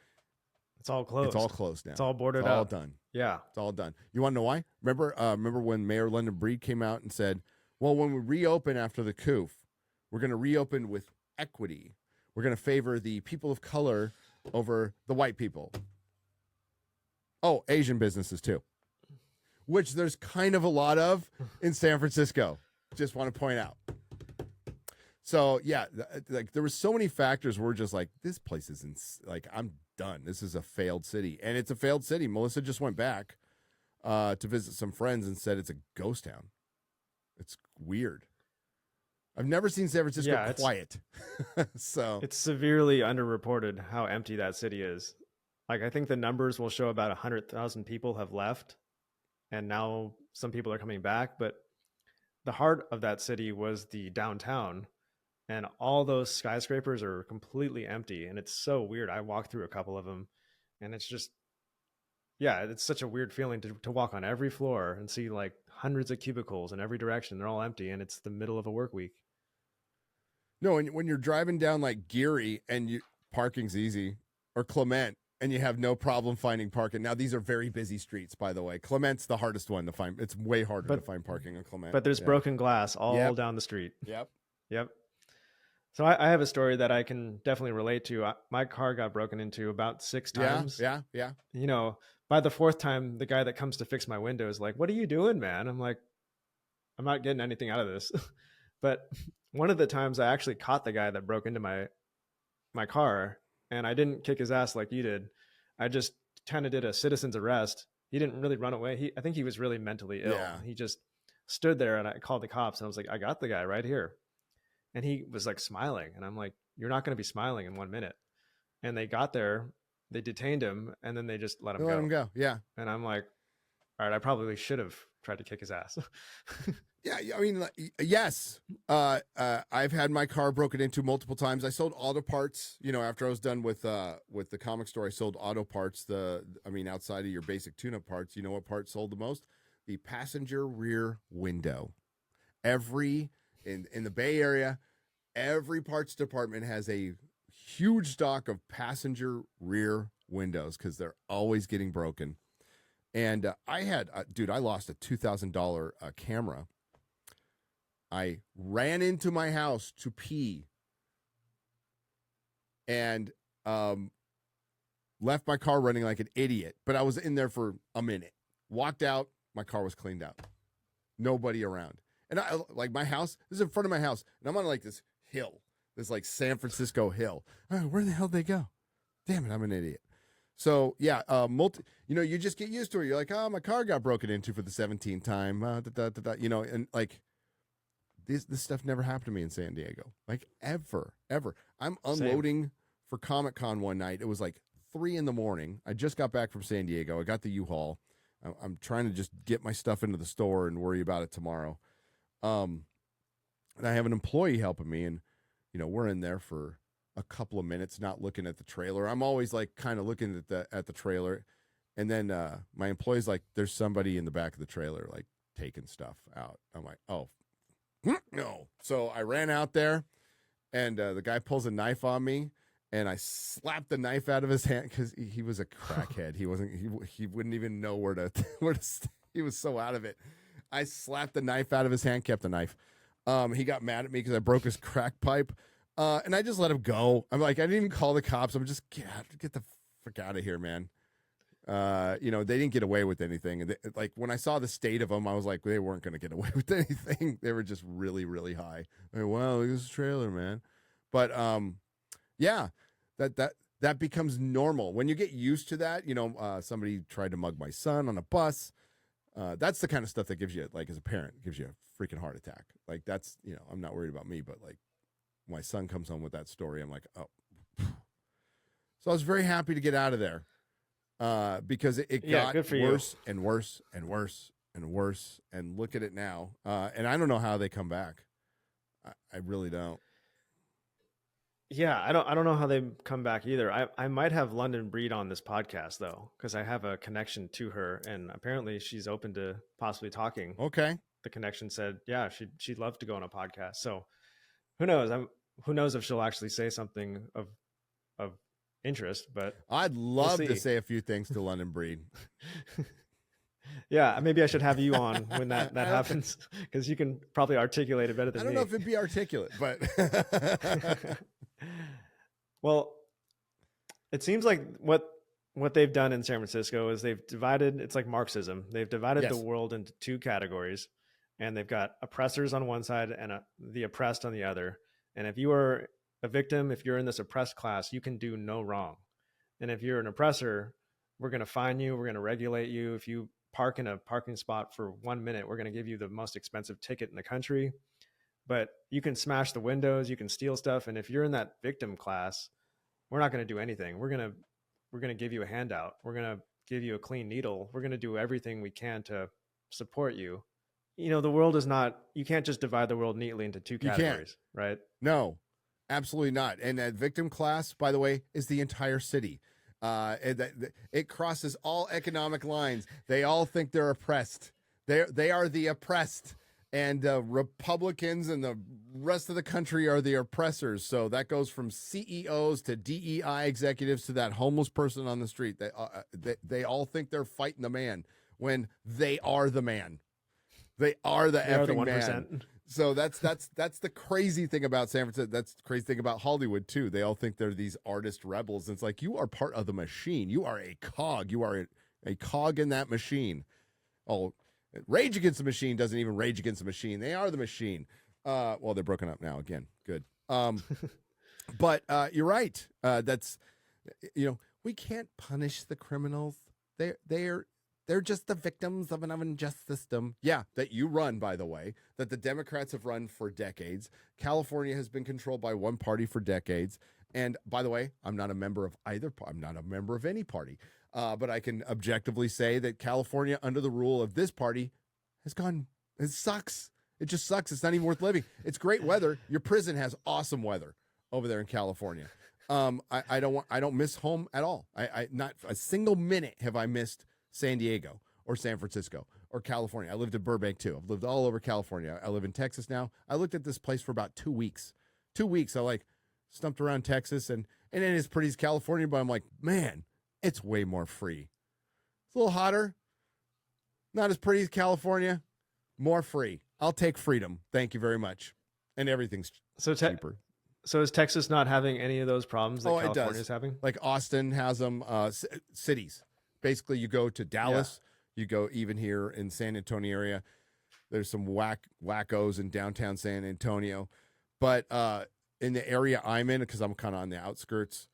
It's all closed. It's all closed now. It's all boarded It's all up. done. Yeah. It's all done. You want to know why? Remember when Mayor London Breed came out and said, well, when we reopen after the coup, we're going to reopen with equity. We're going to favor the people of color over the white people. Oh, Asian businesses too, which there's kind of a lot of in San Francisco. Just want to point out. So yeah, like there were so many factors where we're just like, this place isn't, like, I'm done. This is a failed city, and it's a failed city. Melissa just went back to visit some friends and said it's a ghost town. It's weird. I've never seen San Francisco quiet. So it's severely underreported how empty that city is. Like, I think the numbers will show about 100,000 people have left, and now some people are coming back. But the heart of that city was the downtown, and all those skyscrapers are completely empty. And it's so weird. I walked through a couple of them, and it's just, yeah, it's such a weird feeling to walk on every floor and see like hundreds of cubicles in every direction. They're all empty, and it's the middle of a work week. No, and when you're driving down like Geary and parking's easy, or Clement, and you have no problem finding parking. Now, these are very busy streets, by the way. Clement's the hardest one to find. It's way harder to find parking on Clement. But there's broken glass all down the street. Yep. So I have a story that I can definitely relate to. My car got broken into about 6 times. Yeah. You know, by the 4th time, the guy that comes to fix my window is like, "What are you doing, man?" I'm like, "I'm not getting anything out of this." But one of the times I actually caught the guy that broke into my car, and I didn't kick his ass like you did. I just kind of did a citizen's arrest. He didn't really run away. I think he was really mentally ill. Yeah. He just stood there, and I called the cops, and I was like, "I got the guy right here." And he was like smiling, and I'm like, "You're not going to be smiling in 1 minute." And they got there, they detained him, and then they just let him go. Let him go. Yeah. And I'm like, all right, I probably should have tried to kick his ass. Yeah, I mean, yes. I've had my car broken into multiple times. I sold auto parts. You know, after I was done with the comic store, I sold auto parts. Outside of your basic tune-up parts, you know what part sold the most? The passenger rear window. In the Bay Area, every parts department has a huge stock of passenger rear windows because they're always getting broken. And I lost a $2,000 camera. I ran into my house to pee and left my car running like an idiot. But I was in there for a minute. Walked out, my car was cleaned out. Nobody around. And I like my house, this is in front of my house, and I'm on like this hill, this like San Francisco hill. Oh, where the hell did they go? Damn it, I'm an idiot. So yeah, you just get used to it. You're like, oh, my car got broken into for the 17th time. And like this stuff never happened to me in San Diego, like ever. I'm unloading for Comic-Con one night. It was like 3 a.m. I just got back from San Diego. I got the U-Haul. I'm trying to just get my stuff into the store and worry about it tomorrow. And I have an employee helping me, and we're in there for a couple of minutes, not looking at the trailer. I'm always like kind of looking at the trailer, and then my employee's like, "There's somebody in the back of the trailer like taking stuff out." I'm like, "Oh, no!" So I ran out there, and the guy pulls a knife on me, and I slapped the knife out of his hand because he was a crackhead. He wouldn't even know where to he was so out of it. I slapped the knife out of his hand, kept the knife. He got mad at me because I broke his crack pipe. And I just let him go. I'm like, I didn't even call the cops. I'm just, get the frick out of here, man. They didn't get away with anything. Like when I saw the state of them, I was like, they weren't going to get away with anything. They were just really, really high. Like, wow, look at this trailer, man. But yeah, that becomes normal when you get used to that. Somebody tried to mug my son on a bus. That's the kind of stuff that gives you, like, as a parent, gives you a freaking heart attack. Like, that's, I'm not worried about me, but like my son comes home with that story, I'm like, oh. So I was very happy to get out of there. Because it got worse and worse and worse and worse. And look at it now. And I don't know how they come back. I really don't. Yeah, I don't know how they come back either. I might have London Breed on this podcast though, because I have a connection to her, and apparently she's open to possibly talking. Okay. The connection said, yeah, she'd love to go on a podcast. So who knows? Who knows if she'll actually say something of interest, but I'd love to say a few things to London Breed. Yeah, maybe I should have you on when that happens, because you can probably articulate it better than me. I don't know if it'd be articulate, but well, it seems like what they've done in San Francisco is they've divided, it's like Marxism. They've divided the world into two categories, and they've got oppressors on one side and the oppressed on the other. And if you are a victim, if you're in this oppressed class, you can do no wrong. And if you're an oppressor, we're going to fine you. We're going to regulate you. If you park in a parking spot for 1 minute, we're going to give you the most expensive ticket in the country. But you can smash the windows, you can steal stuff. And if you're in that victim class, we're not going to do anything. We're going to give you a handout. We're going to give you a clean needle. We're going to do everything we can to support you. The world is not, you can't just divide the world neatly into two categories, right? No, absolutely not. And that victim class, by the way, is the entire city. It crosses all economic lines. They all think they're oppressed. They are the oppressed, and Republicans and the rest of the country are the oppressors. So that goes from CEOs to DEI executives to that homeless person on the street. They all think they're fighting the man when they are the man. They are the effing man. So that's the crazy thing about San Francisco. That's the crazy thing about Hollywood too. They all think they're these artist rebels. And it's like, you are part of the machine. You are a cog. You are a cog in that machine. Oh, Rage Against the Machine doesn't even rage against the machine. They are the machine. Well, they're broken up now again. Good. But you're right. That's, we can't punish the criminals. They're just the victims of an unjust system. Yeah, that you run, by the way, that the Democrats have run for decades. California has been controlled by one party for decades. And by the way, I'm not a member of either. I'm not a member of any party. But I can objectively say that California, under the rule of this party, it sucks. It just sucks. It's not even worth living. It's great weather. Your prison has awesome weather over there in California. I don't miss home at all. I not a single minute have I missed San Diego or San Francisco or California. I lived in Burbank too. I've lived all over California. I live in Texas now. I looked at this place for about 2 weeks. 2 weeks. I stumped around Texas and it ain't as pretty as California, but I'm like, man, it's way more free. It's a little hotter. Not as pretty as California. More free. I'll take freedom. Thank you very much. And everything's cheaper. So is Texas not having any of those problems that California is having? Like Austin has them. Cities. Basically, you go to Dallas, you go even here in San Antonio area. There's some wackos in downtown San Antonio. But in the area I'm in, because I'm kind of on the outskirts,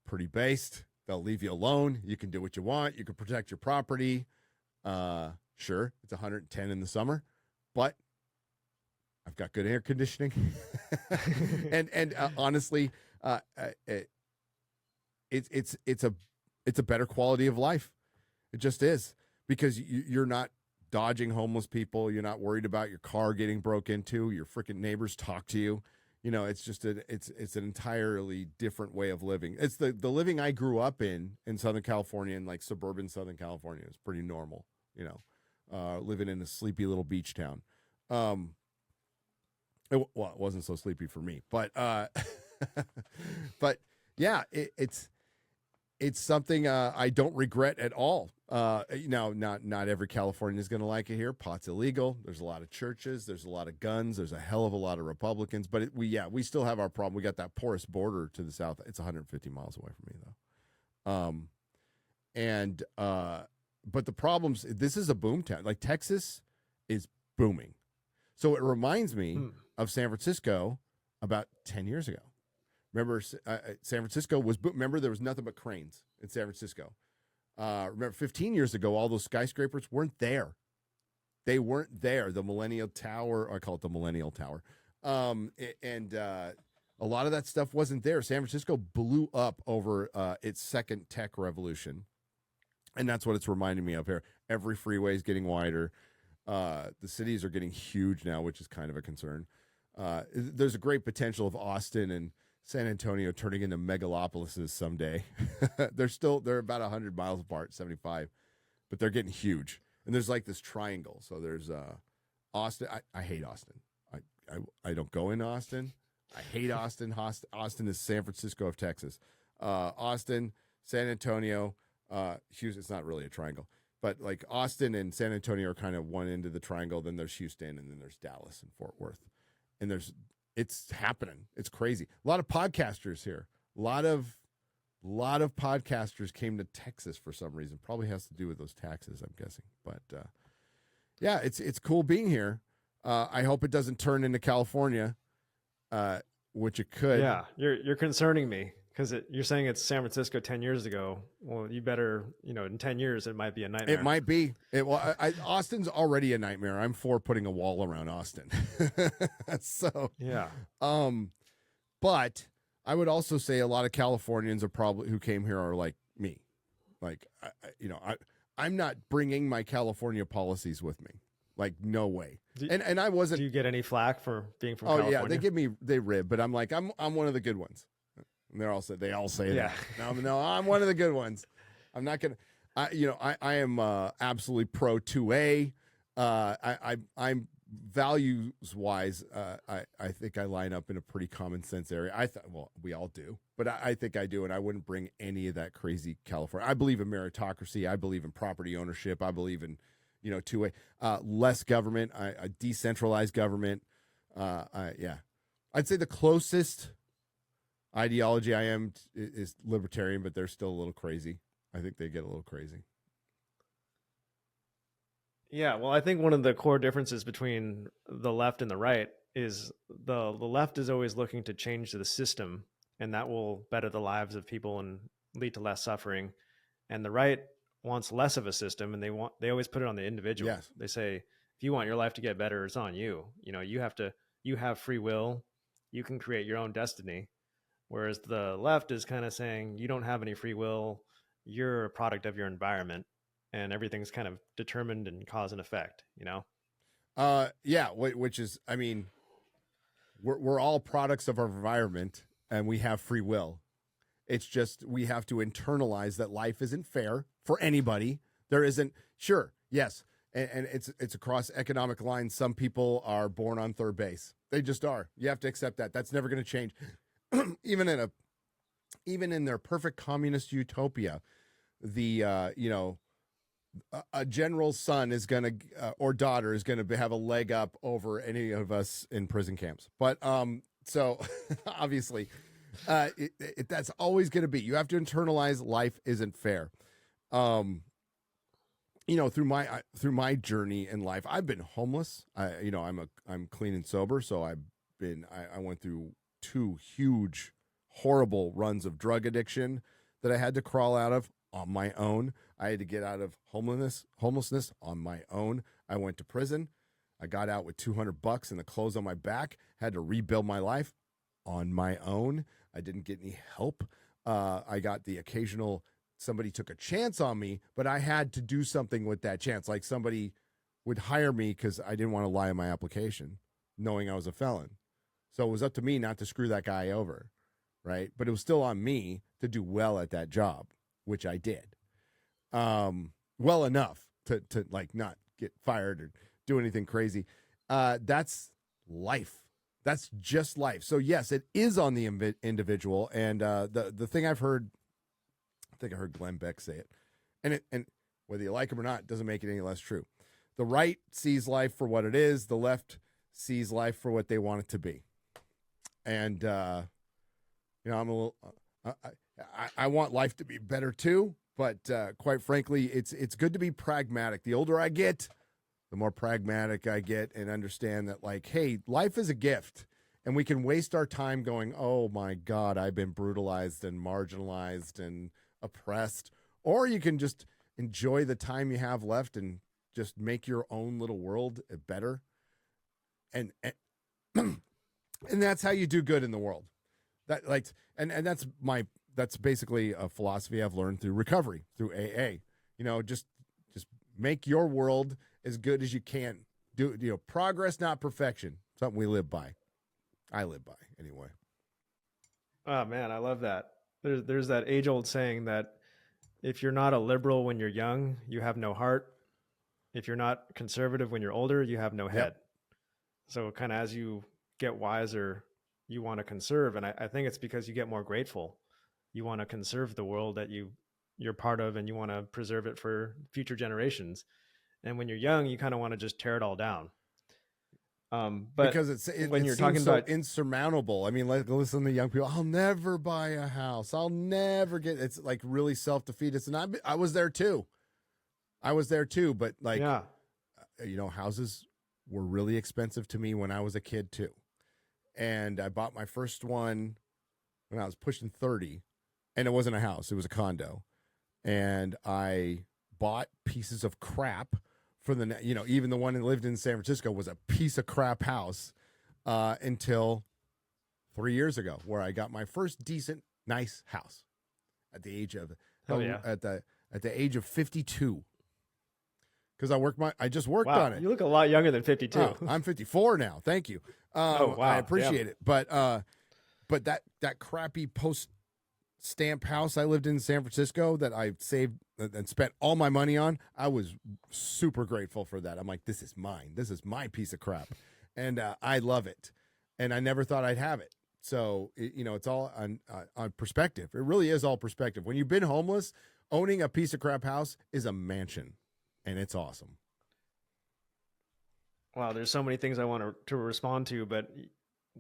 pretty based. They'll leave you alone. You can do what you want. You can protect your property. Sure, it's 110 in the summer, but I've got good air conditioning. and honestly, it's a better quality of life. It just is, because you're not dodging homeless people. You're not worried about your car getting broke into. Your freaking neighbors talk to you. It's just it's an entirely different way of living. It's the living I grew up in Southern California, and like suburban Southern California is pretty normal. Living in a sleepy little beach town. It wasn't so sleepy for me, but but yeah, it's something I don't regret at all. Not every Californian is going to like it here. Pot's illegal. There's a lot of churches. There's a lot of guns. There's a hell of a lot of Republicans. But we still have our problem. We got that porous border to the south. It's 150 miles away from me, though. and but the problems. This is a boom town. Like Texas is booming, so it reminds me of San Francisco about 10 years ago. Remember, San Francisco was. Remember, there was nothing but cranes in San Francisco. Remember, 15 years ago, all those skyscrapers weren't there. They weren't there. The Millennial Tower, I call it the Millennial Tower, and a lot of that stuff wasn't there. San Francisco blew up over its second tech revolution, and that's what it's reminding me of here. Every freeway is getting wider. The cities are getting huge now, which is kind of a concern. There's a great potential of Austin and San Antonio turning into megalopolises someday. They're about 100 miles apart, 75, but they're getting huge. And there's like this triangle. So there's Austin. I hate Austin. I don't go into Austin. I hate Austin. Austin is San Francisco of Texas. Austin, San Antonio, Houston. It's not really a triangle, but like Austin and San Antonio are kind of one end of the triangle. Then there's Houston, and then there's Dallas and Fort Worth. And it's happening. It's crazy. A lot of podcasters here. A lot of podcasters came to Texas for some reason. Probably has to do with those taxes, I'm guessing. But yeah, it's cool being here. I hope it doesn't turn into California, which it could. Yeah, you're concerning me because you're saying it's San Francisco 10 years ago. Well, you better, in 10 years, it might be a nightmare. It might be. Austin's already a nightmare. I'm for putting a wall around Austin. So yeah. But I would also say a lot of Californians are probably who came here are like me. Like, I'm not bringing my California policies with me. Like, no way. And I wasn't. Do you get any flack for being from California? California? Yeah, they rib, but I'm like, I'm one of the good ones. And they all say that. No, I'm one of the good ones. I'm not gonna. I am absolutely pro 2A. I'm values wise. I think I line up in a pretty common sense area. Well, we all do, but I think I do, and I wouldn't bring any of that crazy California. I believe in meritocracy. I believe in property ownership. I believe in 2A, less government, a decentralized government. Yeah, I'd say the closest ideology I am is libertarian, but they're still a little crazy. I think they get a little crazy. Yeah, well, I think one of the core differences between the left and the right is the left is always looking to change the system, and that will better the lives of people and lead to less suffering. And the right wants less of a system, and they always put it on the individual. Yes. They say, if you want your life to get better, it's on you. You have free will. You can create your own destiny. Whereas the left is kind of saying you don't have any free will. You're a product of your environment, and everything's kind of determined and cause and effect, Yeah, which is, I mean, we're all products of our environment, and we have free will. It's just we have to internalize that life isn't fair for anybody. There isn't. Sure, yes, and it's across economic lines. Some people are born on third base. They just are. You have to accept that. That's never going to change. Even in their perfect communist utopia, a general's son is going to or daughter is going to have a leg up over any of us in prison camps. But so obviously, that's always going to be. You have to internalize life isn't fair. Through my journey in life, I've been homeless. I'm clean and sober, so I went through 2 huge, horrible runs of drug addiction that I had to crawl out of on my own. I had to get out of homelessness on my own. I went to prison. I got out with $200 and the clothes on my back. Had to rebuild my life on my own. I didn't get any help. I got the occasional somebody took a chance on me, but I had to do something with that chance. Like somebody would hire me because I didn't want to lie in my application, knowing I was a felon. So it was up to me not to screw that guy over, right? But it was still on me to do well at that job, which I did. Well enough to like not get fired or do anything crazy. That's life. That's just life. So yes, it is on the individual. And the thing I've heard, I think I heard Glenn Beck say it, and whether you like him or not, it doesn't make it any less true. The right sees life for what it is. The left sees life for what they want it to be. And I'm a little. I want life to be better too, But quite frankly, it's good to be pragmatic. The older I get, the more pragmatic I get and understand that, like, hey, life is a gift. And we can waste our time going, oh my God, I've been brutalized and marginalized and oppressed. Or you can just enjoy the time you have left and just make your own little world better. And and that's how you do good in the world. That like and that's basically a philosophy I've learned through recovery, through AA. You know, just make your world as good as you can. Do progress, not perfection. Something we live by. I live by anyway. Oh man, I love that. There's that age old saying that if you're not a liberal when you're young, you have no heart. If you're not conservative when you're older, you have no Yep. head. So kind of as you get wiser, you want to conserve. And I think it's because you get more grateful. You want to conserve the world that you're part of, and you want to preserve it for future generations. And when you're young, you kind of want to just tear it all down. But Because when it you're seems talking so about, insurmountable. I mean, like, listen to young people. I'll never buy a house. I'll never get. It's like really self-defeatist, and I was there too. I was there too, but like, yeah, houses were really expensive to me when I was a kid too, and I bought my first one when I was pushing 30, and it wasn't a house; it was a condo, and I bought pieces of crap for even the one that lived in San Francisco was a piece of crap house until 3 years ago, where I got my first decent, nice house at the age of hell yeah, at the age of 52. Because I just worked wow, on it. you look a lot younger than 52. Oh, I'm 54 now. Thank you. Oh wow, I appreciate damn. it. But that crappy post stamp house I lived in San Francisco that I saved and spent all my money on, I was super grateful for that. I'm like, this is mine. This is my piece of crap, and I love it. And I never thought I'd have it. So it's all on perspective. It really is all perspective. When you've been homeless, owning a piece of crap house is a mansion, and it's awesome. Wow, there's so many things I want to respond to, but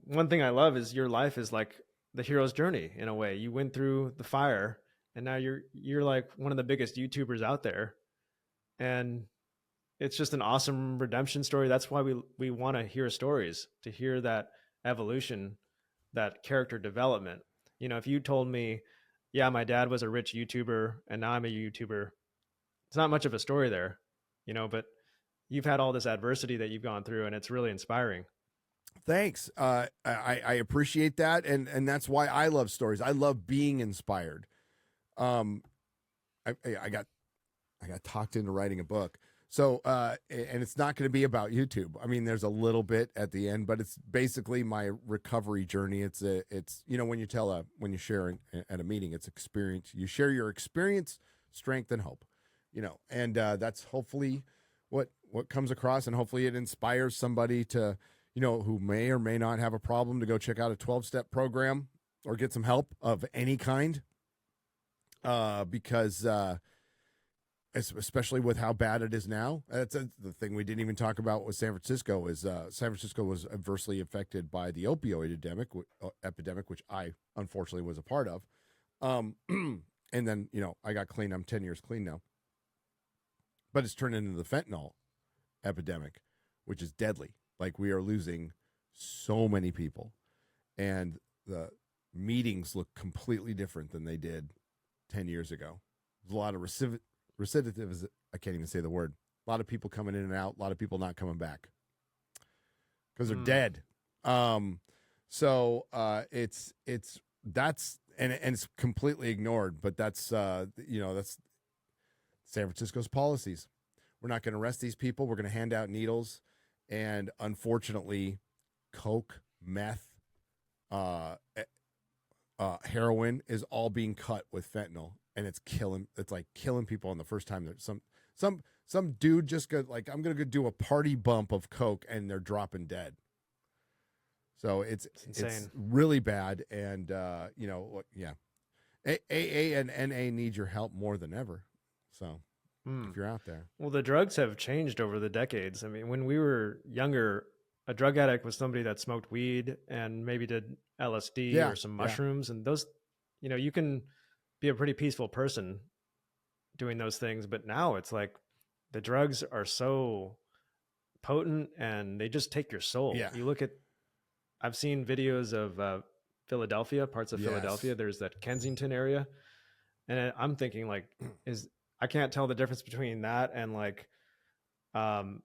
one thing I love is your life is like the hero's journey in a way. You went through the fire, and now you're like one of the biggest YouTubers out there, and it's just an awesome redemption story. That's why we want to hear stories, to hear that evolution, that character development. If you told me, yeah, my dad was a rich YouTuber and now I'm a YouTuber, it's not much of a story there, but you've had all this adversity that you've gone through, and it's really inspiring. Thanks. I appreciate that, and that's why I love stories. I love being inspired. Um, I got talked into writing a book. So, and it's not going to be about YouTube. I mean, there's a little bit at the end, but it's basically my recovery journey. It's when you share at a meeting, it's experience. You share your experience, strength, and hope. And that's hopefully what comes across, and hopefully it inspires somebody to, who may or may not have a problem, to go check out a 12-step program or get some help of any kind. Because especially with how bad it is now. That's the thing we didn't even talk about with San Francisco is San Francisco was adversely affected by the opioid epidemic, which I unfortunately was a part of. And then, I got clean. I'm 10 years clean now. But it's turned into the fentanyl epidemic, which is deadly. Like, we are losing so many people. And the meetings look completely different than they did 10 years ago. There's a lot of recidivism. I can't even say the word. A lot of people coming in and out. A lot of people not coming back because they're dead. So it's that's and it's completely ignored. But that's that's San Francisco's policies. We're not going to arrest these people. We're going to hand out needles, and unfortunately, coke, meth, heroin is all being cut with fentanyl, and it's like killing people on the first time. There's some dude just got like, I'm gonna go do a party bump of coke, and they're dropping dead. So it's really bad, and yeah, AA and NA need your help more than ever. So if you're out there, well, the drugs have changed over the decades. I mean, when we were younger, a drug addict was somebody that smoked weed and maybe did LSD or some mushrooms, and those, you can be a pretty peaceful person doing those things, but now it's like the drugs are so potent and they just take your soul. Yeah. You look at, I've seen videos of Philadelphia, parts of Yes. Philadelphia. There's that Kensington area, and I'm thinking like, is I can't tell the difference between that and like um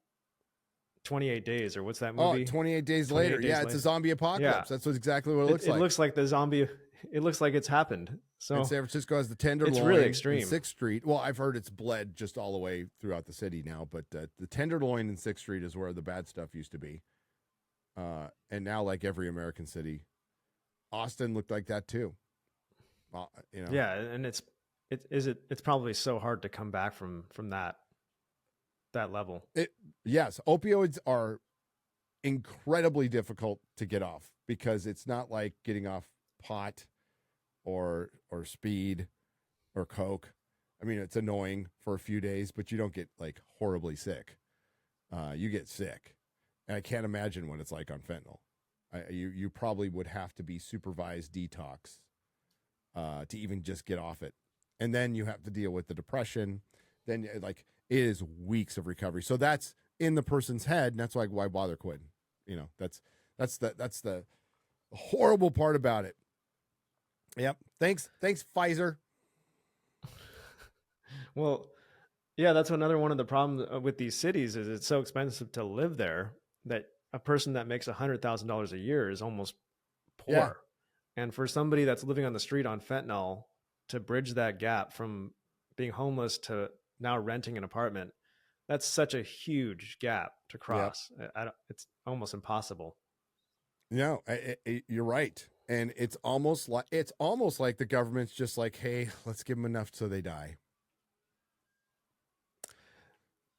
28 days, or what's that Oh, movie? 28 days 28 later. days Yeah, it's a later. zombie Yeah, apocalypse. That's exactly what it it, looks it like. looks like the zombie. It looks like it's happened. And So San Francisco has the it's really Tenderloin in extreme. 6th Street. Well, I've heard it's bled just all the way throughout the city now, but the Tenderloin in 6th Street is where the bad stuff used to be. And now, like every American city, Austin looked like that too. You know, Yeah, and it's probably so hard to come back from that level. yes, opioids are incredibly difficult to get off because it's not like getting off pot or speed or coke. I mean, it's annoying for a few days, but you don't get like horribly sick. You get sick, and I can't imagine what it's like on fentanyl. You probably would have to be supervised detox to even just get off it, and then you have to deal with the depression. Then like it is weeks of recovery. So that's in the person's head, and that's like why bother quitting. You know, that's the horrible part about it. Yep. Thanks, Pfizer. Well, yeah, that's another one of the problems with these cities is it's so expensive to live there that a person that makes $100,000 a year is almost poor. Yeah. And for somebody that's living on the street on fentanyl to bridge that gap from being homeless to now renting an apartment, that's such a huge gap to cross. It's almost impossible. No, you're right, and it's almost like the government's just like, hey, let's give them enough so they die.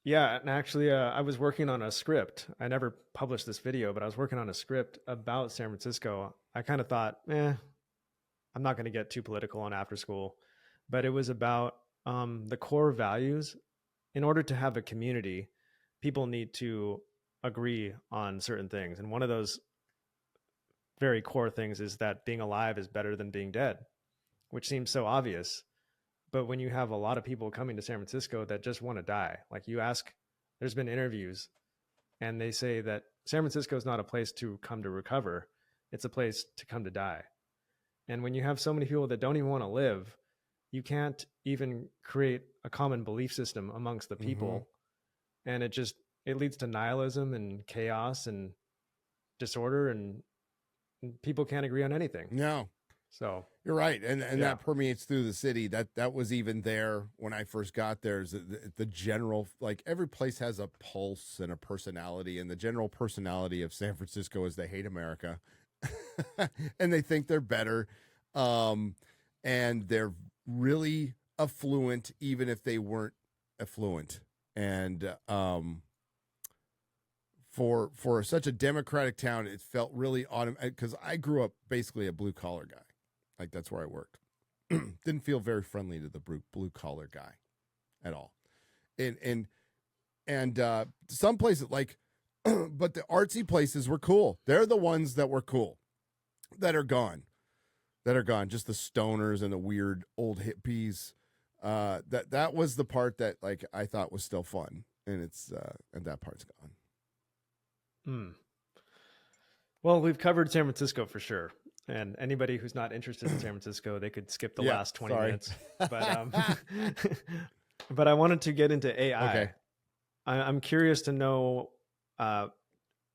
Yeah, and actually, I was working on a script. I never published this video, but I was working on a script about San Francisco. I kind of thought, I'm not going to get too political on After School, but it was about the core values. In order to have a community, people need to agree on certain things, and one of those very core things is that being alive is better than being dead, which seems so obvious. But when you have a lot of people coming to San Francisco that just want to die, like you ask, there's been interviews and they say that San Francisco is not a place to come to recover. It's a place to come to die. And when you have so many people that don't even want to live, you can't even create a common belief system amongst the people. And it leads to nihilism and chaos and disorder, and people can't agree on anything. No. So you're right, and that permeates through the city. That was even there when I first got there. Is the general, like every place has a pulse and a personality, and the general personality of San Francisco is they hate America, and they think they're better, and they're really affluent, even if they weren't affluent, and for such a democratic town, it felt really automatic because I grew up basically a blue collar guy. Like that's where I worked. Didn't feel very friendly to the blue collar guy at all. And some places like, but the artsy places were cool. They're the ones that were cool that are gone. Just the stoners and the weird old hippies. That was the part that like I thought was still fun, and that part's gone. Well, we've covered San Francisco for sure. And anybody who's not interested in San Francisco, they could skip the last 20 minutes. But but I wanted to get into AI. Okay. I'm curious to know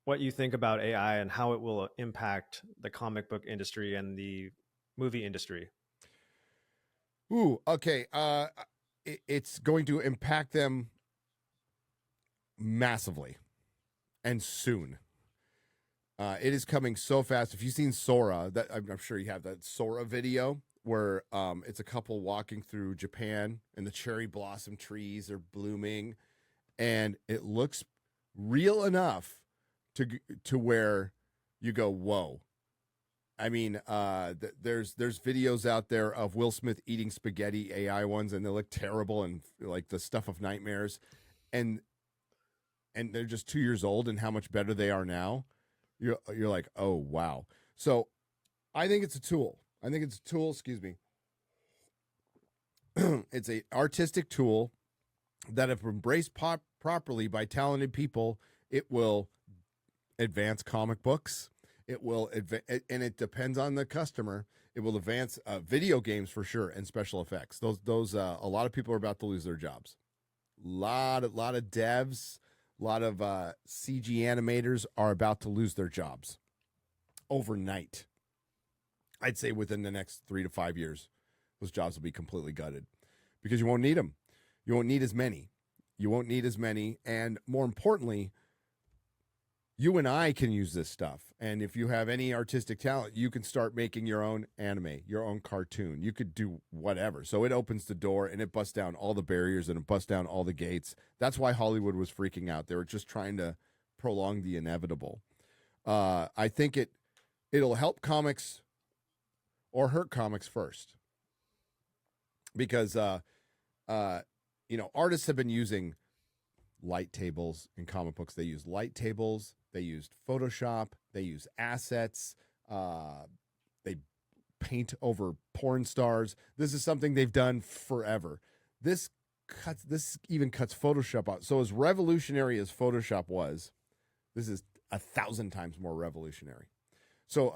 what you think about AI and how it will impact the comic book industry and the movie industry. Ooh, okay. It's going to impact them massively and soon. It is coming so fast. If you've seen Sora, that I'm sure you have that Sora video where it's a couple walking through Japan and the cherry blossom trees are blooming, and it looks real enough to where you go, whoa. I mean, there's videos out there of Will Smith eating spaghetti, AI ones, and they look terrible and like the stuff of nightmares, and they're just 2 years old, and how much better they are now. You're like, oh wow. So I think it's a tool. Excuse me. it's a artistic tool that, if embraced properly by talented people, it will advance comic books. It will and it depends on the customer. It will advance video games for sure, and special effects. Those a lot of people are about to lose their jobs. Lot of devs, a lot of CG animators are about to lose their jobs overnight. I'd say within the next 3 to 5 years, those jobs will be completely gutted because you won't need them. You won't need as many. And more importantly, you and I can use this stuff. And if you have any artistic talent, you can start making your own anime, your own cartoon. You could do whatever. So it opens the door and it busts down all the barriers and it busts down all the gates. That's why Hollywood was freaking out. They were just trying to prolong the inevitable. I think it'll help comics or hurt comics first. Because, artists have been using light tables in comic books. They use light tables. They used Photoshop. They use assets. They paint over porn stars. This is something they've done forever. This even cuts Photoshop out. So as revolutionary as Photoshop was, this is 1,000 times more revolutionary. So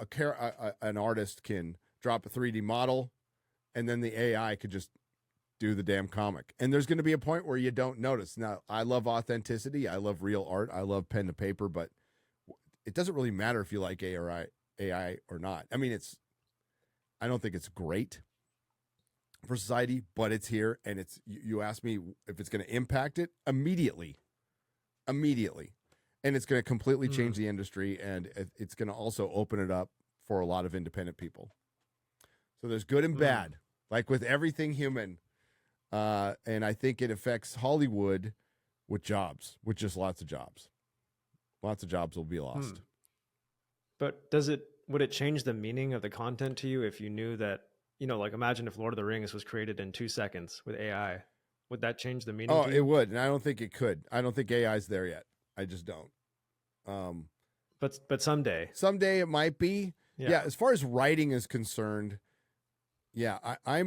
an artist can drop a 3D model, and then the AI could just do the damn comic. And there's going to be a point where you don't notice. Now, I love authenticity. I love real art. I love pen to paper, but it doesn't really matter if you like AI or not. I mean, I don't think it's great for society, but it's here. And you ask me if it's going to impact it immediately. And it's going to completely change the industry. And it's going to also open it up for a lot of independent people. So there's good and bad, like with everything human. And I think it affects Hollywood with jobs, with just lots of jobs. Lots of jobs will be lost. But would it change the meaning of the content to you if you knew that, like imagine if Lord of the Rings was created in 2 seconds with AI? Would that change the meaning? Oh, it would. And I don't think it could. I don't think AI's there yet. I just don't. But someday it might be. Yeah. As far as writing is concerned, yeah, I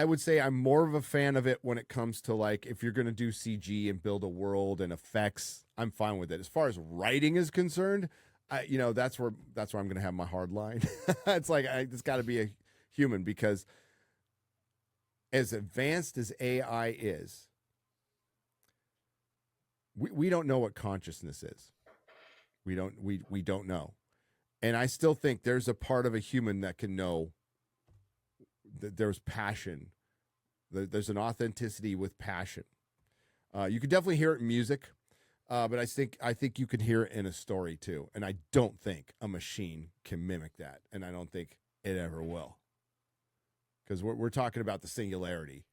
would say I'm more of a fan of it when it comes to, like, if you're going to do CG and build a world and effects, I'm fine with it. As far as writing is concerned, that's where I'm going to have my hard line. It's like, it's got to be a human, because as advanced as AI is, we don't know what consciousness is. We don't know. And I still think there's a part of a human that can know that there's passion. There's an authenticity with passion. You can definitely hear it in music, but I think you can hear it in a story too. And I don't think a machine can mimic that, and I don't think it ever will, because we're talking about the singularity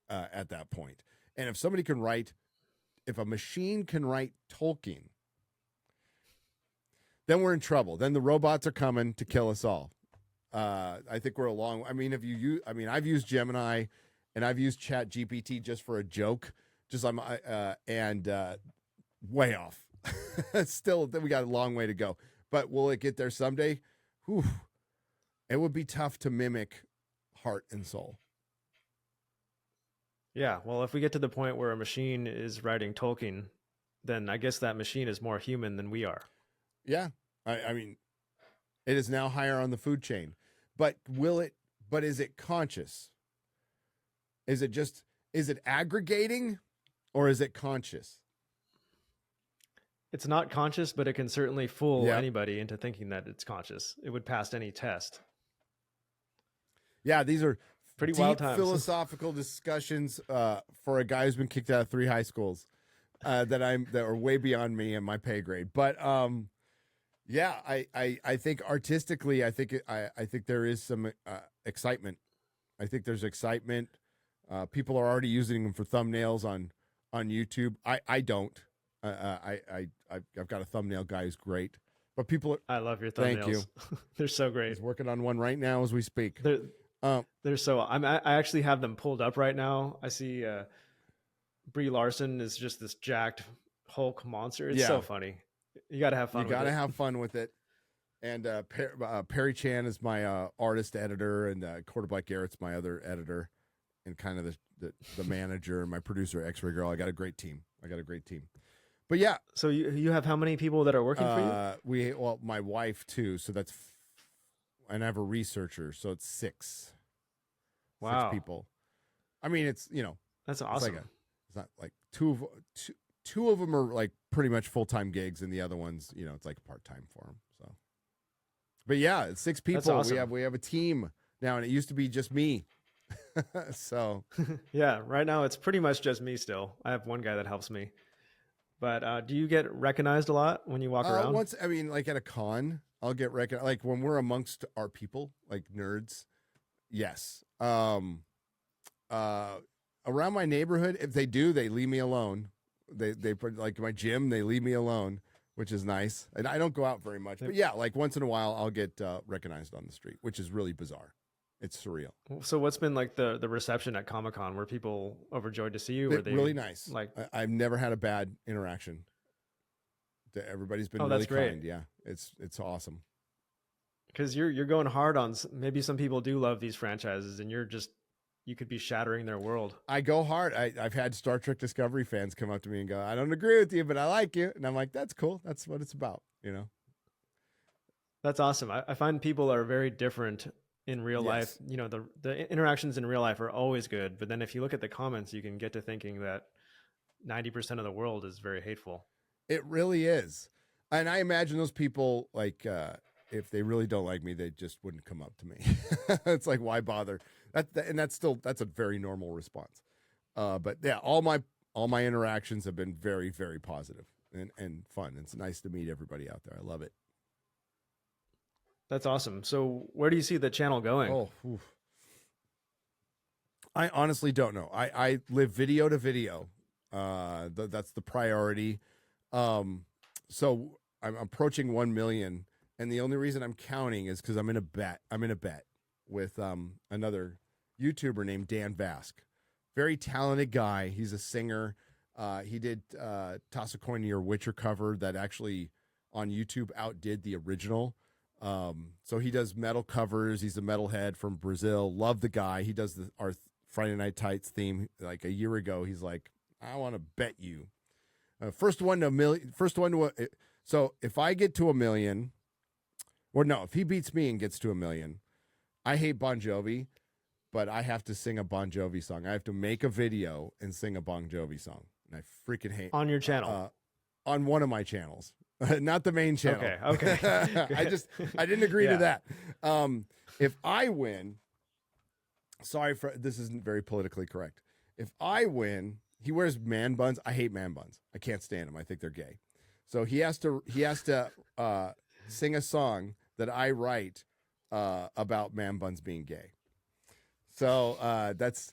at that point. And if a machine can write Tolkien, then we're in trouble. Then the robots are coming to kill us all. I think we're along. I mean, I've used Gemini and I've used Chat GPT just for a joke, and way off. Still, we got a long way to go. But will it get there someday? Whew. It would be tough to mimic heart and soul. Yeah, well, if we get to the point where a machine is writing Tolkien, then I guess that machine is more human than we are. Yeah, I mean, it is now higher on the food chain. But is it conscious? Is it aggregating, or is it conscious? It's not conscious, but it can certainly fool anybody into thinking that it's conscious. It would pass any test. Yeah, these are pretty deep wild times. Philosophical discussions for a guy who's been kicked out of 3 high schools that are way beyond me and my pay grade. But yeah, I think artistically, I think there is some excitement. I think there's excitement. People are already using them for thumbnails on YouTube. I don't. I've got a thumbnail guy who's great, but I love your thumbnails. Thank you. They're so great. He's working on one right now as we speak. They're so. I actually have them pulled up right now. I see Brie Larson is just this jacked Hulk monster. It's so funny. You got to have fun. Have fun with it. And Perry Chan is my artist editor, and Quarterback Garrett's my other editor. and kind of the manager, my producer, X-Ray Girl. I got a great team. But yeah, So you have how many people that are working for you? well, my wife too. So that's, and I have a researcher. So it's six Wow, people. I mean, it's, that's it's awesome. it's not like two of them are like pretty much full-time gigs, and the other ones, it's like part-time for them. So, but yeah, it's six people. Awesome. We have a team now, and it used to be just me. So Yeah, right now it's pretty much just me still. I have one guy that helps me. But do you get recognized a lot when you walk around? once, I mean, like at a con, I'll get recognized. Like when we're amongst our people, like nerds. Yes. Around my neighborhood, if they do, they leave me alone. They put, like, my gym, they leave me alone, which is nice. And I don't go out very much, but yeah, like once in a while, I'll get recognized on the street, which is really bizarre. It's surreal. So what's been like the reception at Comic-Con? Were people overjoyed to see you? Were they really nice. Like, I've never had a bad interaction. Everybody's been really that's great. kind. Yeah, it's awesome. Because you're going hard on, maybe some people do love these franchises, and you could be shattering their world. I go hard. I've had Star Trek Discovery fans come up to me and go, "I don't agree with you, but I like you," and I'm like, "That's cool. That's what it's about," That's awesome. I find people are very different in real life. The interactions in real life are always good, but then if you look at the comments, you can get to thinking that 90% of the world is very hateful. It really is. And I imagine those people, like, if they really don't like me, they just wouldn't come up to me. It's like, why bother? That's a very normal response. But yeah, all my interactions have been very, very positive and fun. It's nice to meet everybody out there. I love it. That's awesome. So where do you see the channel going? Oh, oof. I honestly don't know. I live video to video. That's the priority. So I'm approaching 1 million, and the only reason I'm counting is because I'm in a bet with another YouTuber named Dan Vask. Very talented guy. He's a singer. He did Toss a Coin to Your Witcher cover that actually on YouTube outdid the original. So he does metal covers. He's a metalhead from Brazil. Love the guy. He does our Friday Night Tights theme like a year ago. He's like, I want to bet you. First one to a million. So if I get to 1 million, or no, if he beats me and gets to 1 million, I hate Bon Jovi, but I have to sing a Bon Jovi song. I have to make a video and sing a Bon Jovi song. And I freaking hate on your channel. On one of my channels, not the main channel. Okay. I didn't agree to that. If I win, this isn't very politically correct. If I win, he wears man buns. I hate man buns. I can't stand them. I think they're gay. So he has to sing a song that I write about man buns being gay. So that's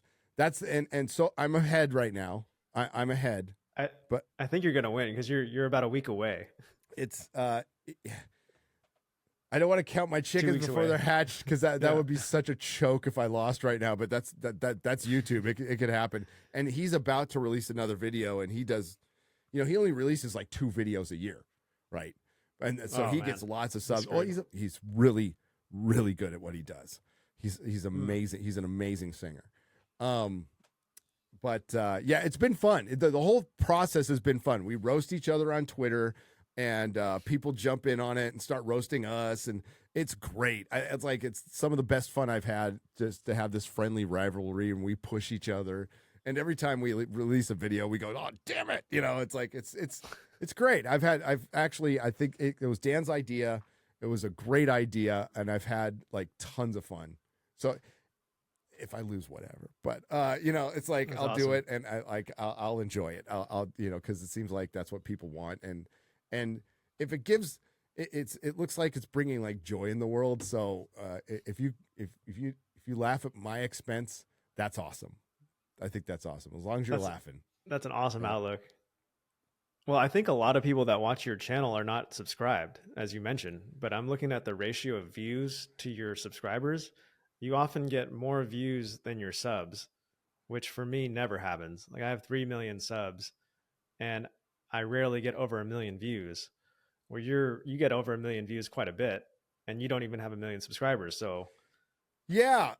and so I'm ahead right now. I'm ahead. But I think you're gonna win because you're about a week away. It's I don't want to count my chickens before they're hatched because that would be such a choke if I lost right now. But that's YouTube. It could happen. And he's about to release another video, and he does, he only releases like 2 videos a year, right? And so he gets lots of subs. Oh, he's really, really good at what he does. He's amazing. He's an amazing singer. But yeah, it's been fun. The whole process has been fun. We roast each other on Twitter, and people jump in on it and start roasting us, and it's great. It's some of the best fun I've had, just to have this friendly rivalry, and we push each other. And every time we release a video, we go, "Oh, damn it!" It's great. I think it was Dan's idea. It was a great idea, and I've had like tons of fun. So if I lose, whatever. But it's like I'll do it, and I'll enjoy it. I'll because it seems like that's what people want, and if it gives, it looks like it's bringing like joy in the world. So if you laugh at my expense, that's awesome. I think that's awesome as long as you're laughing. That's an awesome outlook. Well, I think a lot of people that watch your channel are not subscribed, as you mentioned, but I'm looking at the ratio of views to your subscribers. You often get more views than your subs, which for me never happens. Like I have 3 million subs, and I rarely get over 1 million views. Where you get over 1 million views quite a bit, and you don't even have 1 million subscribers. So yeah,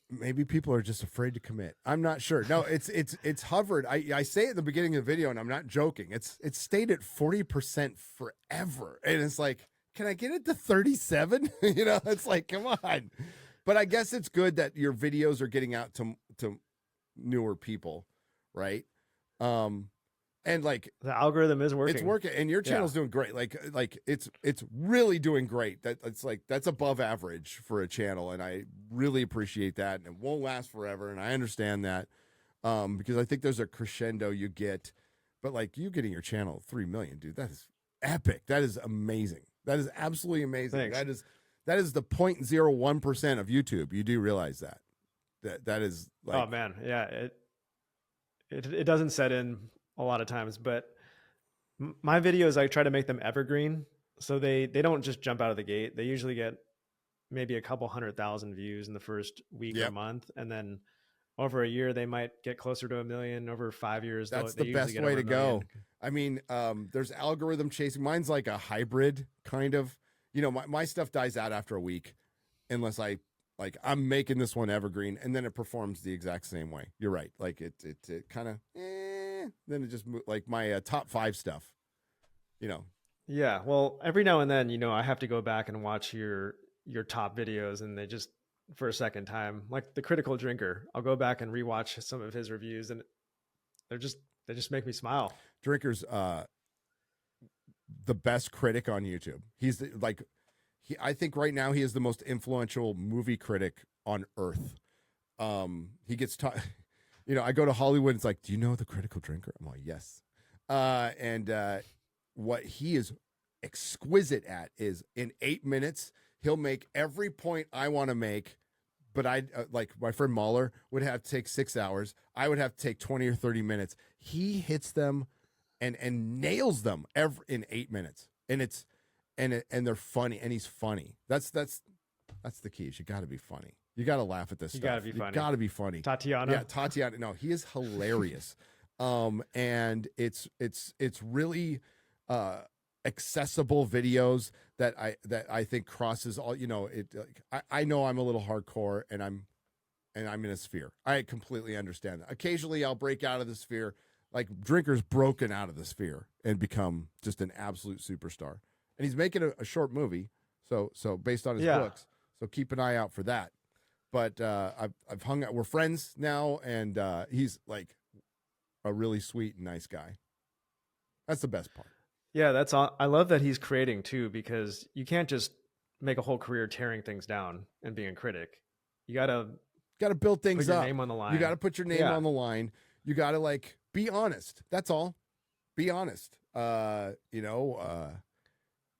maybe people are just afraid to commit. I'm not sure. No, it's hovered. I say it at the beginning of the video, and I'm not joking. It's stayed at 40% forever, and it's like, can I get it to 37? You know, it's like, come on. But I guess it's good that your videos are getting out to newer people, right? And like The algorithm is working. it's working, and your channel's doing great. Like it's really doing great. That's above average for a channel, and I really appreciate that. And it won't last forever, and I understand that, because I think there's a crescendo you get. But like you getting your channel 3 million, dude, that is epic. That is amazing. That is absolutely amazing. Thanks. That is the 0.01% of YouTube. You do realize that is like, Oh man, yeah. It doesn't set in a lot of times, but my videos, I try to make them evergreen, so they don't just jump out of the gate. They usually get maybe a couple 100,000 views in the first week or month, and then over a year they might get closer to 1 million. Over 5 years, that's they the usually best get way over to 1 million. go. I mean, there's algorithm chasing. Mine's like a hybrid kind of. You know, my stuff dies out after a week, unless I'm making this one evergreen, and then it performs the exact same way. You're right. Like it kind of, then it just like my top 5 stuff. You know. Yeah, well, every now and then, I have to go back and watch your top videos, and they just, for a second time, like the Critical Drinker, I'll go back and rewatch some of his reviews, and they just make me smile. Drinker's the best critic on YouTube. He's I think right now he is the most influential movie critic on earth. He gets I go to Hollywood. It's like, do you know the Critical Drinker? I'm like, yes. And what he is exquisite at is in 8 minutes, he'll make every point I want to make. But I like my friend Mahler would have to take 6 hours. I would have to take 20 or 30 minutes. He hits them and nails them in 8 minutes. And they're funny, and he's funny. That's the key. Is you got to be funny. You got to laugh at this stuff. You got to be funny. You got to be funny. Tatiana. Yeah, Tatiana. No, he is hilarious. And it's really accessible videos that I think crosses all. I know I'm a little hardcore, and I'm in a sphere. I completely understand that. Occasionally, I'll break out of the sphere. Like Drinker's broken out of the sphere and become just an absolute superstar. And he's making a short movie, so based on his books. So keep an eye out for that. But I've hung out. We're friends now, and he's like a really sweet and nice guy. That's the best part. Yeah, that's all. I love that he's creating too, because you can't just make a whole career tearing things down and being a critic. You gotta build things put your up. Name on the line. You got to put your name on the line. You got to be honest. That's all. Be honest.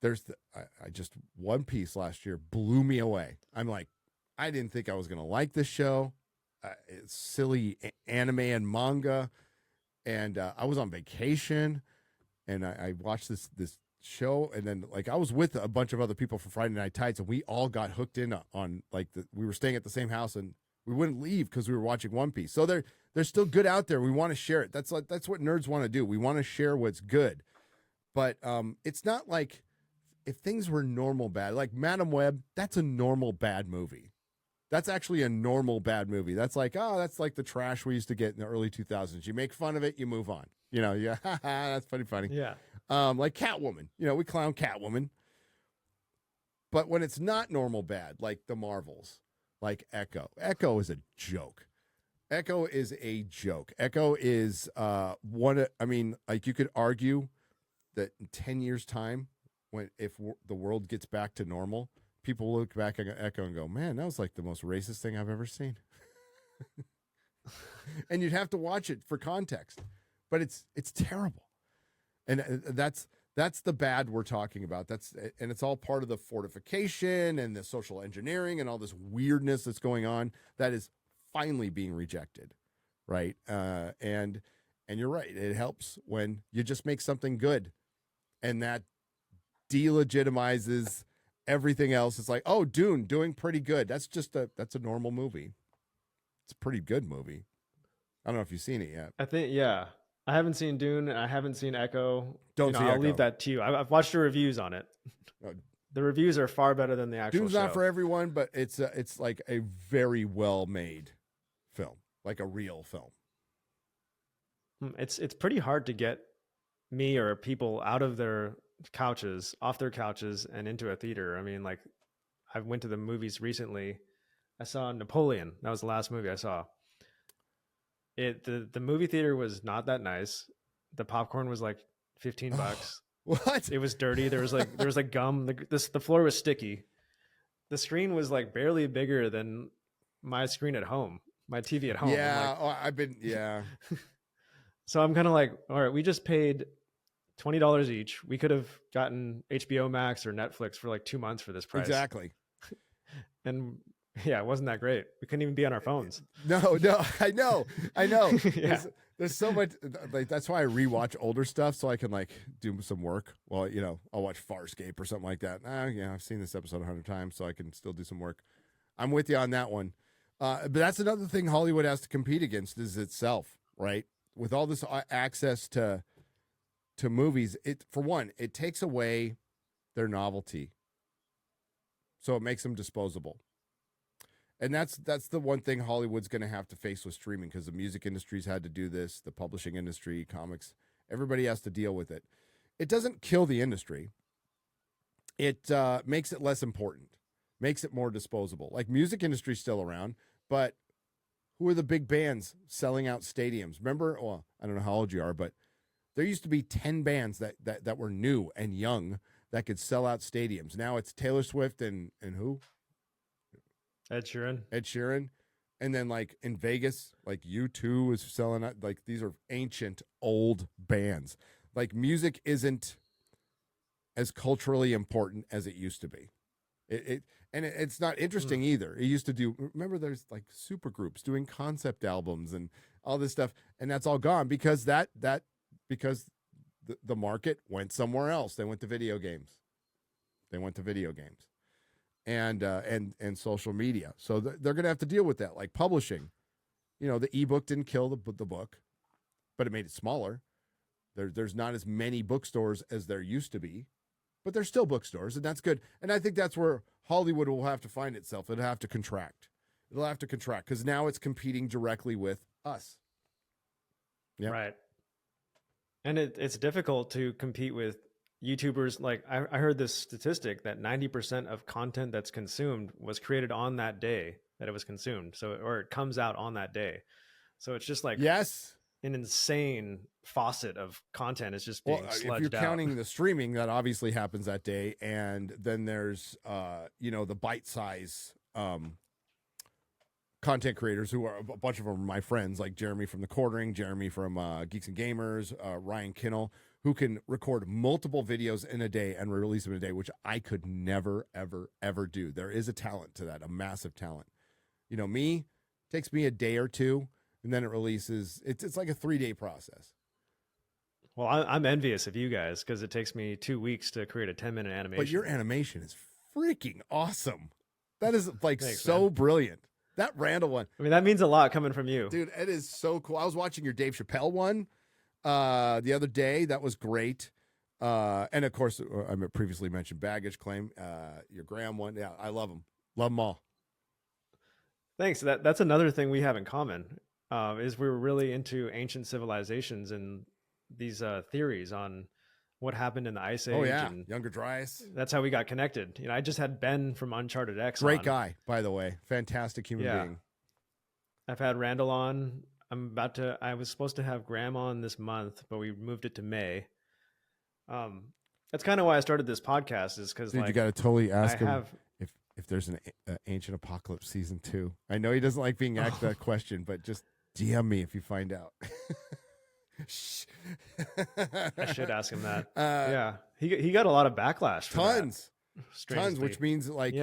There's I just One Piece last year blew me away. I'm like, I didn't think I was gonna like this show. It's silly anime and manga, and I was on vacation, and I watched this show, and then I was with a bunch of other people for Friday Night Tights, and we all got hooked in on we were staying at the same house, and we wouldn't leave because we were watching One Piece. So they're still good out there. We want to share it. That's what nerds want to do. We want to share what's good, but it's not like if things were normal bad. Like Madam Web, that's a normal bad movie. That's actually a normal bad movie. That's that's like the trash we used to get in the early 2000s. You make fun of it, you move on. Yeah, that's funny. Yeah. Like Catwoman. We clown Catwoman. But when it's not normal bad, like the Marvels, like Echo. Echo is a joke. Echo is a joke. Echo is you could argue that in 10 years' time, if the world gets back to normal, people look back at Echo and go, man, that was like the most racist thing I've ever seen. And you'd have to watch it for context, but it's terrible. And that's the bad we're talking about. And it's all part of the fortification and the social engineering and all this weirdness that's going on that is finally being rejected. Right. And you're right. It helps when you just make something good, and that delegitimizes everything else. It's like, oh, Dune doing pretty good. That's a normal movie. It's a pretty good movie. I don't know if you've seen it yet. I think, yeah. I haven't seen Dune, and I haven't seen Echo. Don't see Echo. I'll leave that to you. I've watched your reviews on it. The reviews are far better than the actual Dune's show. not for everyone, but it's like a very well made film, like a real film. It's pretty hard to get me or people out of their couches, off their couches, and into a theater. I mean, like, I went to the movies recently. I saw Napoleon. That was the last movie I saw. The movie theater was not that nice. The popcorn was like $15. What? It was dirty. There was like gum. The floor was sticky. The screen was like barely bigger than my screen at home, my TV at home. Yeah, yeah. So I'm kind of like, all right, we just paid $20 each. We could have gotten HBO Max or Netflix for like 2 months for this price. Exactly. And yeah, it wasn't that great. We couldn't even be on our phones. No, I know. Yeah. There's so much, like, that's why I rewatch older stuff so I can like do some work. Well, I'll watch Farscape or something like that. Yeah, I've seen this episode 100 times, so I can still do some work. I'm with you on that one. But that's another thing Hollywood has to compete against is itself, right? With all this access to movies, for one, it takes away their novelty, so it makes them disposable. And that's the one thing Hollywood's going to have to face with streaming, because the music industry's had to do this, the publishing industry, comics, everybody has to deal with it. It doesn't kill the industry. It makes it less important, makes it more disposable. Like, music industry's still around, but who are the big bands selling out stadiums? Remember, well, I don't know how old you are, but there used to be 10 bands that were new and young that could sell out stadiums. Now it's Taylor Swift and who? Ed Sheeran. And then, like, in Vegas, like, U2 is selling out. Like, these are ancient, old bands. Like, music isn't as culturally important as it used to be. It's not interesting either. It used to do, remember, there's like super groups doing concept albums and all this stuff, and that's all gone because because the market went somewhere else. They went to video games. And social media. So they're going to have to deal with that. Like publishing, the ebook didn't kill the book, but it made it smaller. There's not as many bookstores as there used to be, but there's still bookstores, and that's good. And I think that's where Hollywood will have to find itself. It'll have to contract. Because now it's competing directly with us. Yep. Right. And it's difficult to compete with YouTubers. Like, I heard this statistic that 90% of content that's consumed was created on that day that it was consumed. Or it comes out on that day. So it's just like, yes, an insane faucet of content is just being sludged out. If you're counting the streaming, that obviously happens that day. And then there's, the bite size, content creators who are a bunch of them are my friends, like Jeremy from The Quartering, Jeremy from Geeks and Gamers, Ryan Kinnell, who can record multiple videos in a day and release them in a day, which I could never, ever, ever do. There is a talent to that, a massive talent. Takes me a day or two, and then it releases. It's like a 3-day process. Well, I'm envious of you guys because it takes me 2 weeks to create a 10-minute animation. But your animation is freaking awesome. That is like Thanks, so man. Brilliant. That Randall one. I mean, that means a lot coming from you. Dude, it is so cool. I was watching your Dave Chappelle one the other day. That was great. And of course, I previously mentioned Baggage Claim, your Graham one. Yeah, I love them. Love them all. Thanks. That's another thing we have in common is we were really into ancient civilizations and these theories on what happened in the Ice Age. Oh, yeah. And Younger Dryas. That's how we got connected. I just had Ben from Uncharted X Great on. guy, by the way. Fantastic human being. I've had Randall on. I was supposed to have Graham on this month, but we moved it to May. That's kind of why I started this podcast, is because you got to totally ask him if there's an Ancient Apocalypse season 2. I know he doesn't like being asked that question, but just DM me if you find out. I should ask him that. Yeah, he got a lot of backlash. For tons, tons, which means like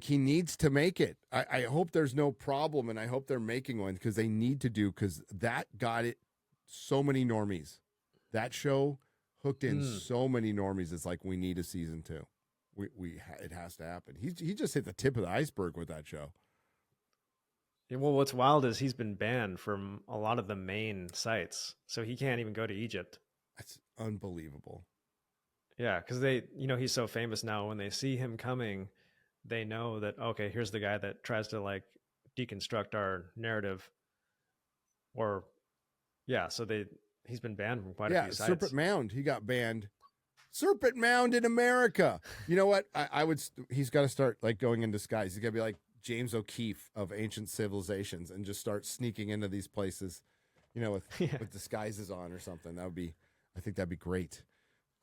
he needs to make it. I hope there's no problem, and I hope they're making one because they need to do, because that got it so many normies. That show hooked in so many normies. It's like, we need a season 2. It has to happen. He just hit the tip of the iceberg with that show. Well, what's wild is he's been banned from a lot of the main sites, so he can't even go to Egypt. That's unbelievable. Yeah, because they, he's so famous now. When they see him coming, they know that okay, here's the guy that tries to like deconstruct our narrative, or yeah. So he's been banned from quite a Yeah, few Serpent sites. Mound, he got banned. Serpent Mound in America. You know what? I would. He's got to start like going in disguise. He's got to be like James O'Keefe of Ancient Civilizations and just start sneaking into these places, with Yeah, disguises on or something. That would be. I think that'd be great.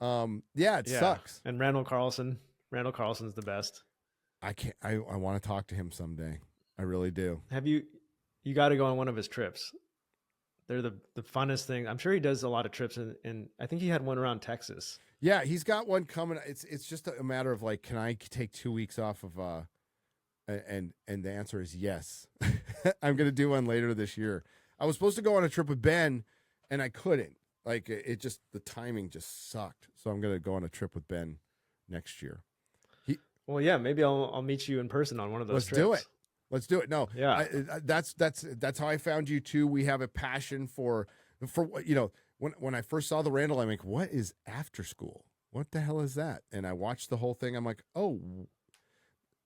Yeah, it yeah. sucks. And Randall Carlson. Randall Carlson's the best. I can't. I want to talk to him someday. I really do. Have you? You got to go on one of his trips. They're the funnest thing. I'm sure he does a lot of trips in I think he had one around Texas. Yeah, he's got one coming. It's just a matter of like, can I take 2 weeks off of and the answer is yes. I'm gonna do one later this year. I was supposed to go on a trip with Ben, and I couldn't. Like it just the timing just sucked. So I'm gonna go on a trip with Ben next year. Well, yeah, maybe I'll meet you in person on one of those Let's trips. do it. Let's do it. No, Yeah. that's how I found you too. We have a passion for when I first saw the Randall, I'm like, what is After School? What the hell is that? And I watched the whole thing. I'm like, oh,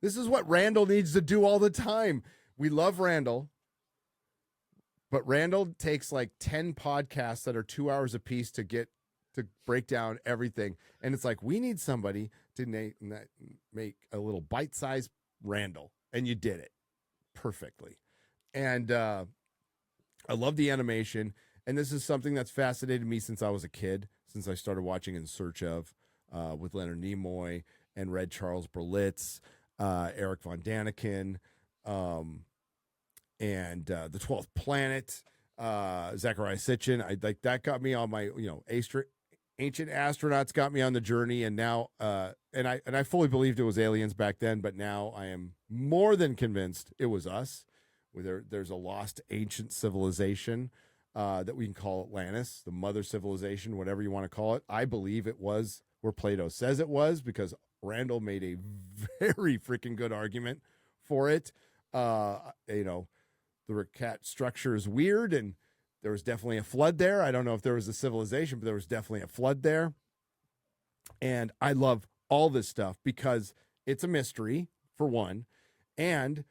this is what Randall needs to do all the time. We love Randall, but Randall takes like 10 podcasts that are 2 hours apiece to break down everything. And it's like, we need somebody to make a little bite-sized Randall. And you did it perfectly. And I love the animation. And this is something that's fascinated me since I was a kid, since I started watching In Search of with Leonard Nimoy and read Charles Berlitz, Eric Von Daniken, and The 12th Planet, Zachariah Sitchin. I like that got me on my, Ancient Astronauts got me on the journey, and now and I fully believed it was aliens back then, but now I am more than convinced it was us. There's a lost ancient civilization that we can call Atlantis, the mother civilization, whatever you want to call it. I believe it was where Plato says it was, because Randall made a very freaking good argument for it. The Raquette structure is weird, and there was definitely a flood there. I don't know if there was a civilization, but there was definitely a flood there. And I love all this stuff because it's a mystery, for one, and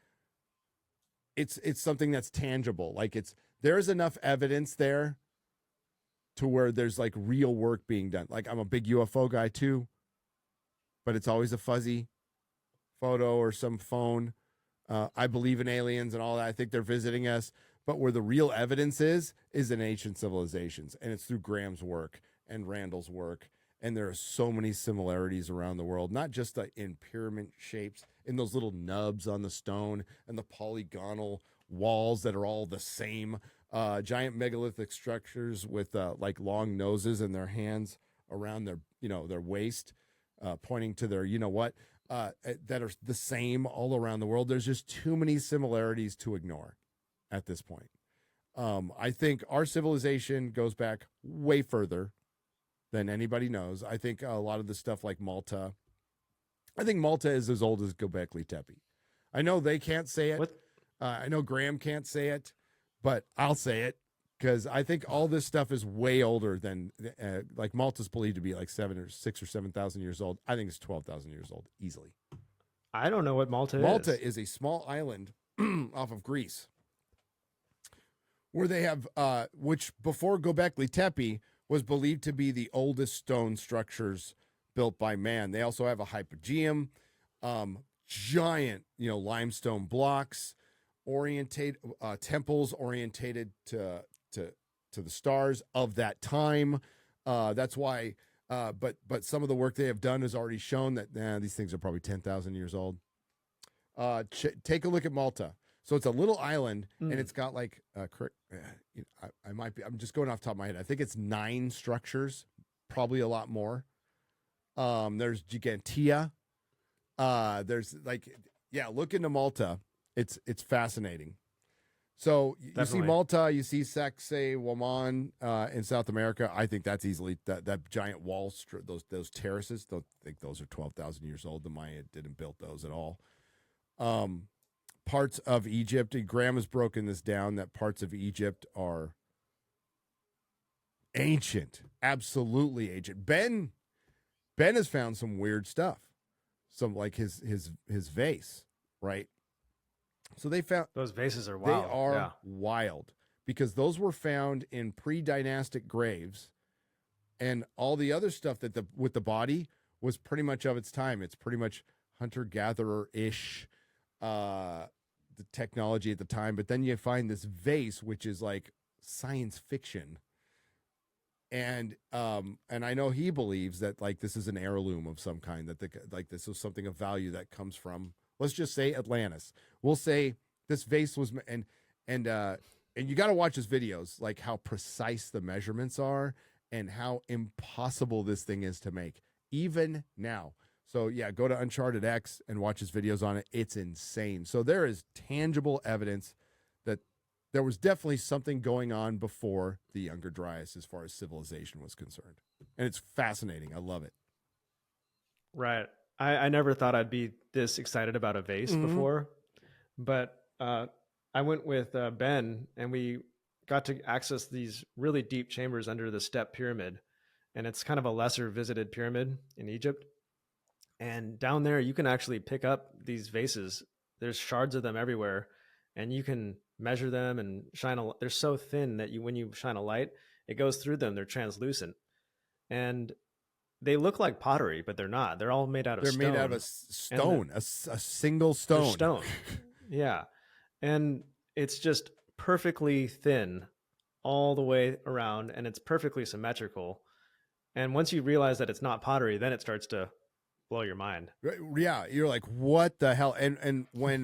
it's something that's tangible. Like there's enough evidence there to where there's like real work being done. Like I'm a big UFO guy too, but it's always a fuzzy photo or some phone. I believe in aliens and all that. I think they're visiting us. But where the real evidence is in ancient civilizations. And it's through Graham's work and Randall's work. And there are so many similarities around the world, not just in pyramid shapes, in those little nubs on the stone and the polygonal walls that are all the same. Giant megalithic structures with like long noses and their hands around their waist, pointing to their that are the same all around the world. There's just too many similarities to ignore at this point. I think our civilization goes back way further than anybody knows. I think a lot of the stuff like Malta, I think Malta is as old as Göbekli Tepe. I know they can't say it. What? I know Graham can't say it, but I'll say it because I think all this stuff is way older than like Malta's believed to be like 6 or 7,000 years old. I think it's 12,000 years old easily. I don't know what Malta is. Malta is a small island off of Greece where they have, which before Göbekli Tepe was believed to be the oldest stone structures built by man. They also have a hypogeum, giant, limestone blocks, temples orientated to the stars of that time. That's why. But some of the work they have done has already shown that these things are probably 10,000 years old. Take a look at Malta. So it's a little island, and it's got like I might be. I'm just going off the top of my head. I think it's 9 structures, probably a lot more. There's Gigantia. There's look into Malta. It's fascinating. So you see Malta, you see Sacsayhuaman in South America. I think that's easily that giant wall, those terraces. Don't think those are 12,000 years old. The Maya didn't build those at all. Parts of Egypt, and Graham has broken this down, that parts of Egypt are ancient, absolutely ancient. Ben Ben has found some weird stuff, some like his vase, right? So they found Those vases are they wild. are wild because those were found in pre-dynastic graves, and all the other stuff that with the body was pretty much of its time. It's pretty much hunter-gatherer-ish, the technology at the time. But then you find this vase, which is like science fiction. And I know he believes that like this is an heirloom of some kind, that like this is something of value that comes from, let's just say, Atlantis. We'll say this vase was, and you got to watch his videos, like how precise the measurements are and how impossible this thing is to make even now. So yeah, go to Uncharted X and watch his videos on it. It's insane. So there is tangible evidence that there was definitely something going on before the Younger Dryas as far as civilization was concerned. And it's fascinating. I love it. Right. I never thought I'd be this excited about a vase before, but I went with Ben, and we got to access these really deep chambers under the Step Pyramid. And it's kind of a lesser visited pyramid in Egypt. And down there, you can actually pick up these vases. There's shards of them everywhere, and you can measure them and shine a. They're so thin that when you shine a light, it goes through them. They're translucent, and they look like pottery, but they're not. They're all made out of stone. They're made out of a stone, a single stone. Stone, yeah, and it's just perfectly thin all the way around, and it's perfectly symmetrical. And once you realize that it's not pottery, then it starts to blow your mind. Yeah, you're like, what the hell? And when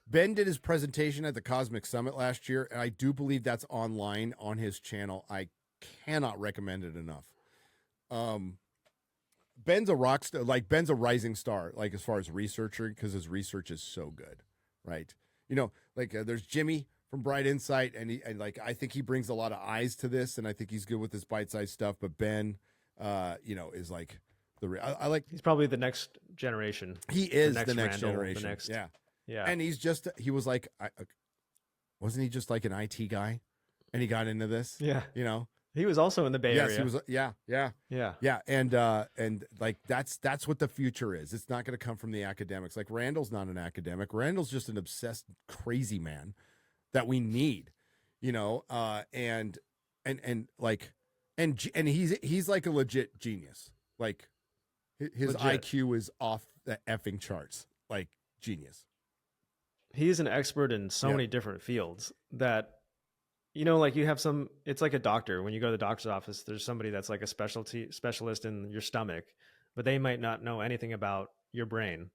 Ben did his presentation at the Cosmic Summit last year, and I do believe that's online on his channel. I cannot recommend it enough. Ben's a rock star, like Ben's a rising star, like as far as researcher, because his research is so good, right? You know, like there's Jimmy from Bright Insight, and I think he brings a lot of eyes to this, and I think he's good with this bite-sized stuff. But Ben, is like I like. He's probably the next generation. He is the next generation. Yeah. And he was like, wasn't he just like an IT guy, and he got into this? Yeah. You know. He was also in the Bay Area. Yes, he was. Yeah. And like that's what the future is. It's not going to come from the academics. Like Randall's not an academic. Randall's just an obsessed, crazy man that we need. You know. And he's like a legit genius. Like his Legit. IQ is off the effing charts. Like genius. He's an expert in so many different fields that. You know, like you have it's like a doctor. When you go to the doctor's office, there's somebody that's like a specialist in your stomach, but they might not know anything about your brain.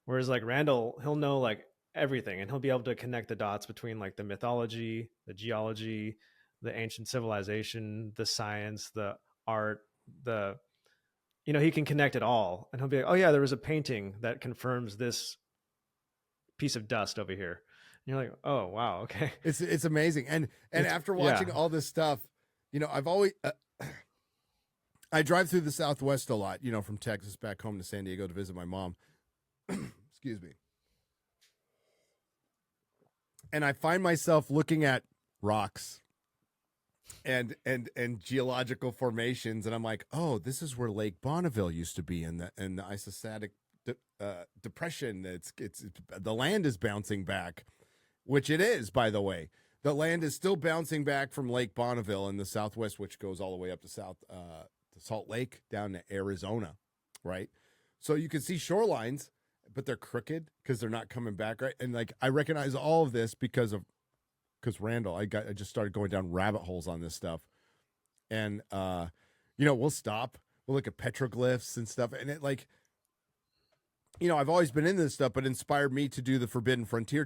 Whereas like Randall, he'll know like everything, and he'll be able to connect the dots between like the mythology, the geology, the ancient civilization, the science, the art, he can connect it all. And he'll be like, oh yeah, there was a painting that confirms this piece of dust over here. You're like, oh wow, okay. It's amazing, and after watching all this stuff, I've always I drive through the Southwest a lot, from Texas back home to San Diego to visit my mom. Excuse me. And I find myself looking at rocks and geological formations, and I'm like, oh, this is where Lake Bonneville used to be in the isostatic depression. It's the land is bouncing back. Which it is, by the way. The land is still bouncing back from Lake Bonneville in the Southwest, which goes all the way up to to Salt Lake, down to Arizona, right? So you can see shorelines, but they're crooked because they're not coming back, right? And like I recognize all of this because Randall, I just started going down rabbit holes on this stuff, and we'll stop, we'll look at petroglyphs and stuff, and it like. I've always been into this stuff, but it inspired me to do the Forbidden Frontier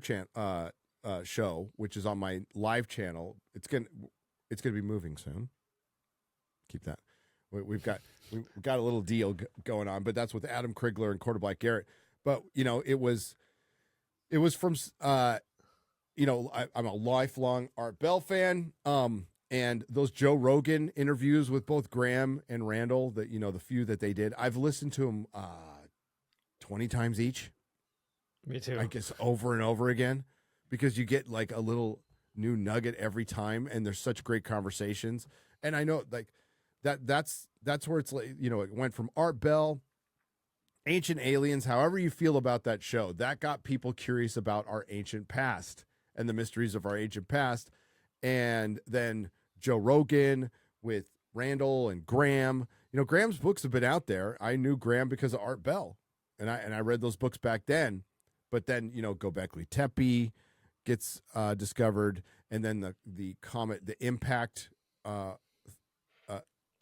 show, which is on my live channel. It's gonna be moving soon. Keep that. We've got a little deal going on, but that's with Adam Krigler and Quarter Black Garrett. But it was from I'm a lifelong Art Bell fan. And those Joe Rogan interviews with both Graham and Randall, that the few that they did, I've listened to them 20 times each. Me too. I guess over and over again, because you get like a little new nugget every time, and there's such great conversations. And I know like that's where it's like, you know, it went from Art Bell, Ancient Aliens, however you feel about that show, that got people curious about our ancient past and the mysteries of our ancient past. And then Joe Rogan with Randall and Graham. You know, Graham's books have been out there. I knew Graham because of Art Bell, and I read those books back then. But then, you know, Gobekli Tepe gets discovered, and then the comet, the impact.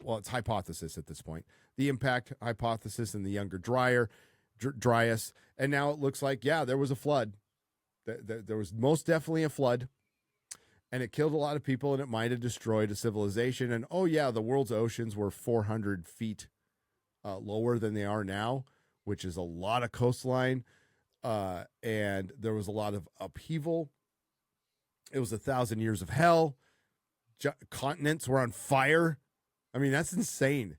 Well, it's hypothesis at this point. The impact hypothesis and the Younger Dryas, and now it looks like, yeah, there was a flood. There was most definitely a flood, and it killed a lot of people, and it might have destroyed a civilization. And oh yeah, the world's oceans were 400 feet lower than they are now, which is a lot of coastline, and there was a lot of upheaval. It was 1,000 years of hell. Continents were on fire. I mean, that's insane.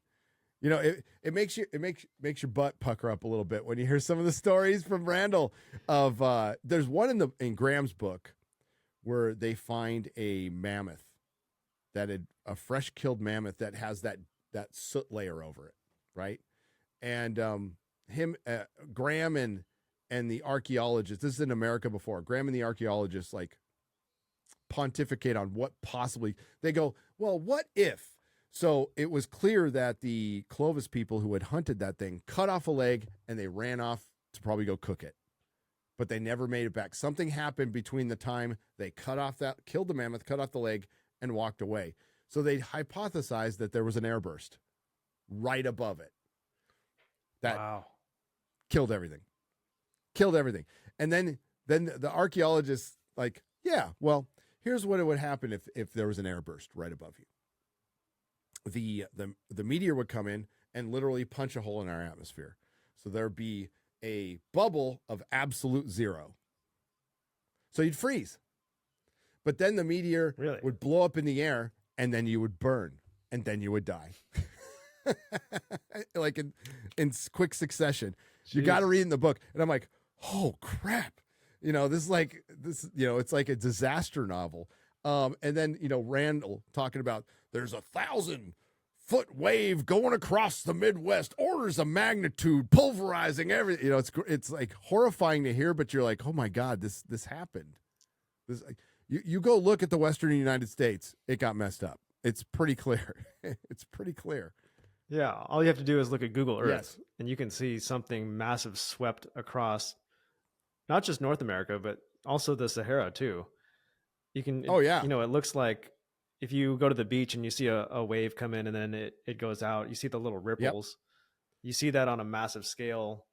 You know, it makes your butt pucker up a little bit when you hear some of the stories from Randall. Of there's one in Graham's book where they find a mammoth a fresh killed mammoth that has that soot layer over it, right? And Graham and the archaeologist. This is in America before. Graham and the archaeologist like pontificate on what possibly. They go, well, what if? So it was clear that the Clovis people who had hunted that thing cut off a leg and they ran off to probably go cook it. But they never made it back. Something happened between the time they killed the mammoth, cut off the leg, and walked away. So they hypothesized that there was an airburst right above it. That killed everything. And then the archaeologists like, yeah, well, here's what it would happen if there was an airburst right above you. The meteor would come in and literally punch a hole in our atmosphere. So there'd be a bubble of absolute zero. So you'd freeze. But then the meteor would blow up in the air, and then you would burn, and then you would die. Like in quick succession. Jeez. You got to read in the book. And I'm like, oh, crap. You know, it's like a disaster novel. And then, you know, Randall talking about there's 1,000-foot wave going across the Midwest, orders of magnitude, pulverizing everything. You know, it's like horrifying to hear, but you're like, oh my God, this happened. You go look at the Western United States, it got messed up. It's pretty clear. It's pretty clear. Yeah, all you have to do is look at Google Earth, and you can see something massive swept across not just North America, but also the Sahara too. You can, you know, it looks like if you go to the beach and you see a wave come in and then it goes out, you see the little ripples. Yep. You see that on a massive scale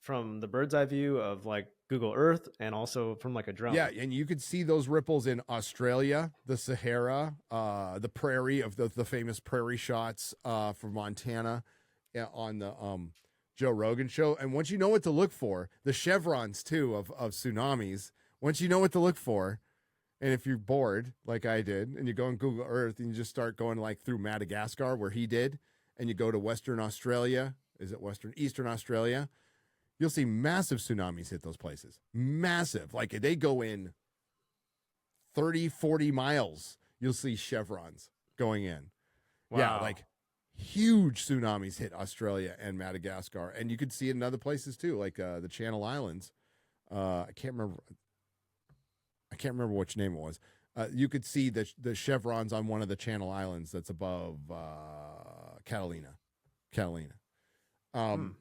from the bird's eye view of like Google Earth and also from like a drone. Yeah, and you could see those ripples in Australia, the Sahara, the prairie of the famous prairie shots from Montana on the Joe Rogan show. And once you know what to look for, the chevrons too of tsunamis, once you know what to look for, and if you're bored like I did, and you go on Google Earth and you just start going like through Madagascar where he did, and you go to Western Australia, Eastern Australia, you'll see massive tsunamis hit those places. Massive. Like they go in 30, 40 miles, you'll see chevrons going in. Wow. Yeah, like huge tsunamis hit Australia and Madagascar. And you could see it in other places too, like the Channel Islands. I can't remember which name it was. You could see the chevrons on one of the Channel Islands that's above Catalina.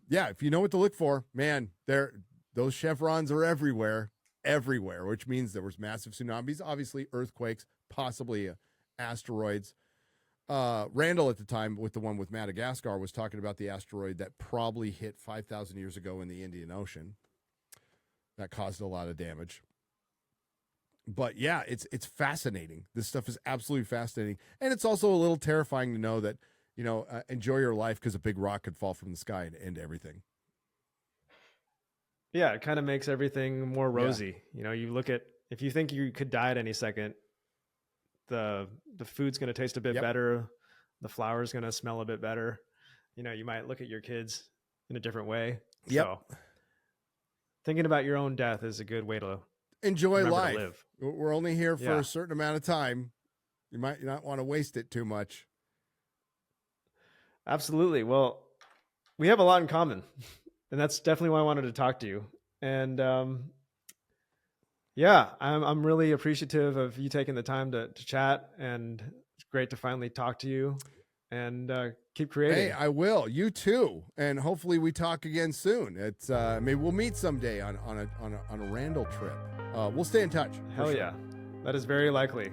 Yeah, if you know what to look for, man, those chevrons are everywhere, which means there was massive tsunamis, obviously earthquakes, possibly asteroids. Randall at the time with the one with Madagascar was talking about the asteroid that probably hit 5,000 years ago in the Indian Ocean. That caused a lot of damage. But yeah, it's fascinating. This stuff is absolutely fascinating. And it's also a little terrifying to know that, you know, enjoy your life because a big rock could fall from the sky and end everything. Yeah, it kind of makes everything more rosy. Yeah. You know, you look at, if you think you could die at any second, the food's going to taste a bit better. The flour's going to smell a bit better. You know, you might look at your kids in a different way. Yep. So thinking about your own death is a good way to enjoy life. To live. We're only here for a certain amount of time. You might not want to waste it too much. Absolutely. Well, we have a lot in common, and that's definitely why I wanted to talk to you. And yeah, I'm really appreciative of you taking the time to chat, and it's great to finally talk to you and keep creating. Hey, I will. You too, and hopefully we talk again soon. It's maybe we'll meet someday on a Randall trip. We'll stay in touch. Hell sure. yeah, that is very likely.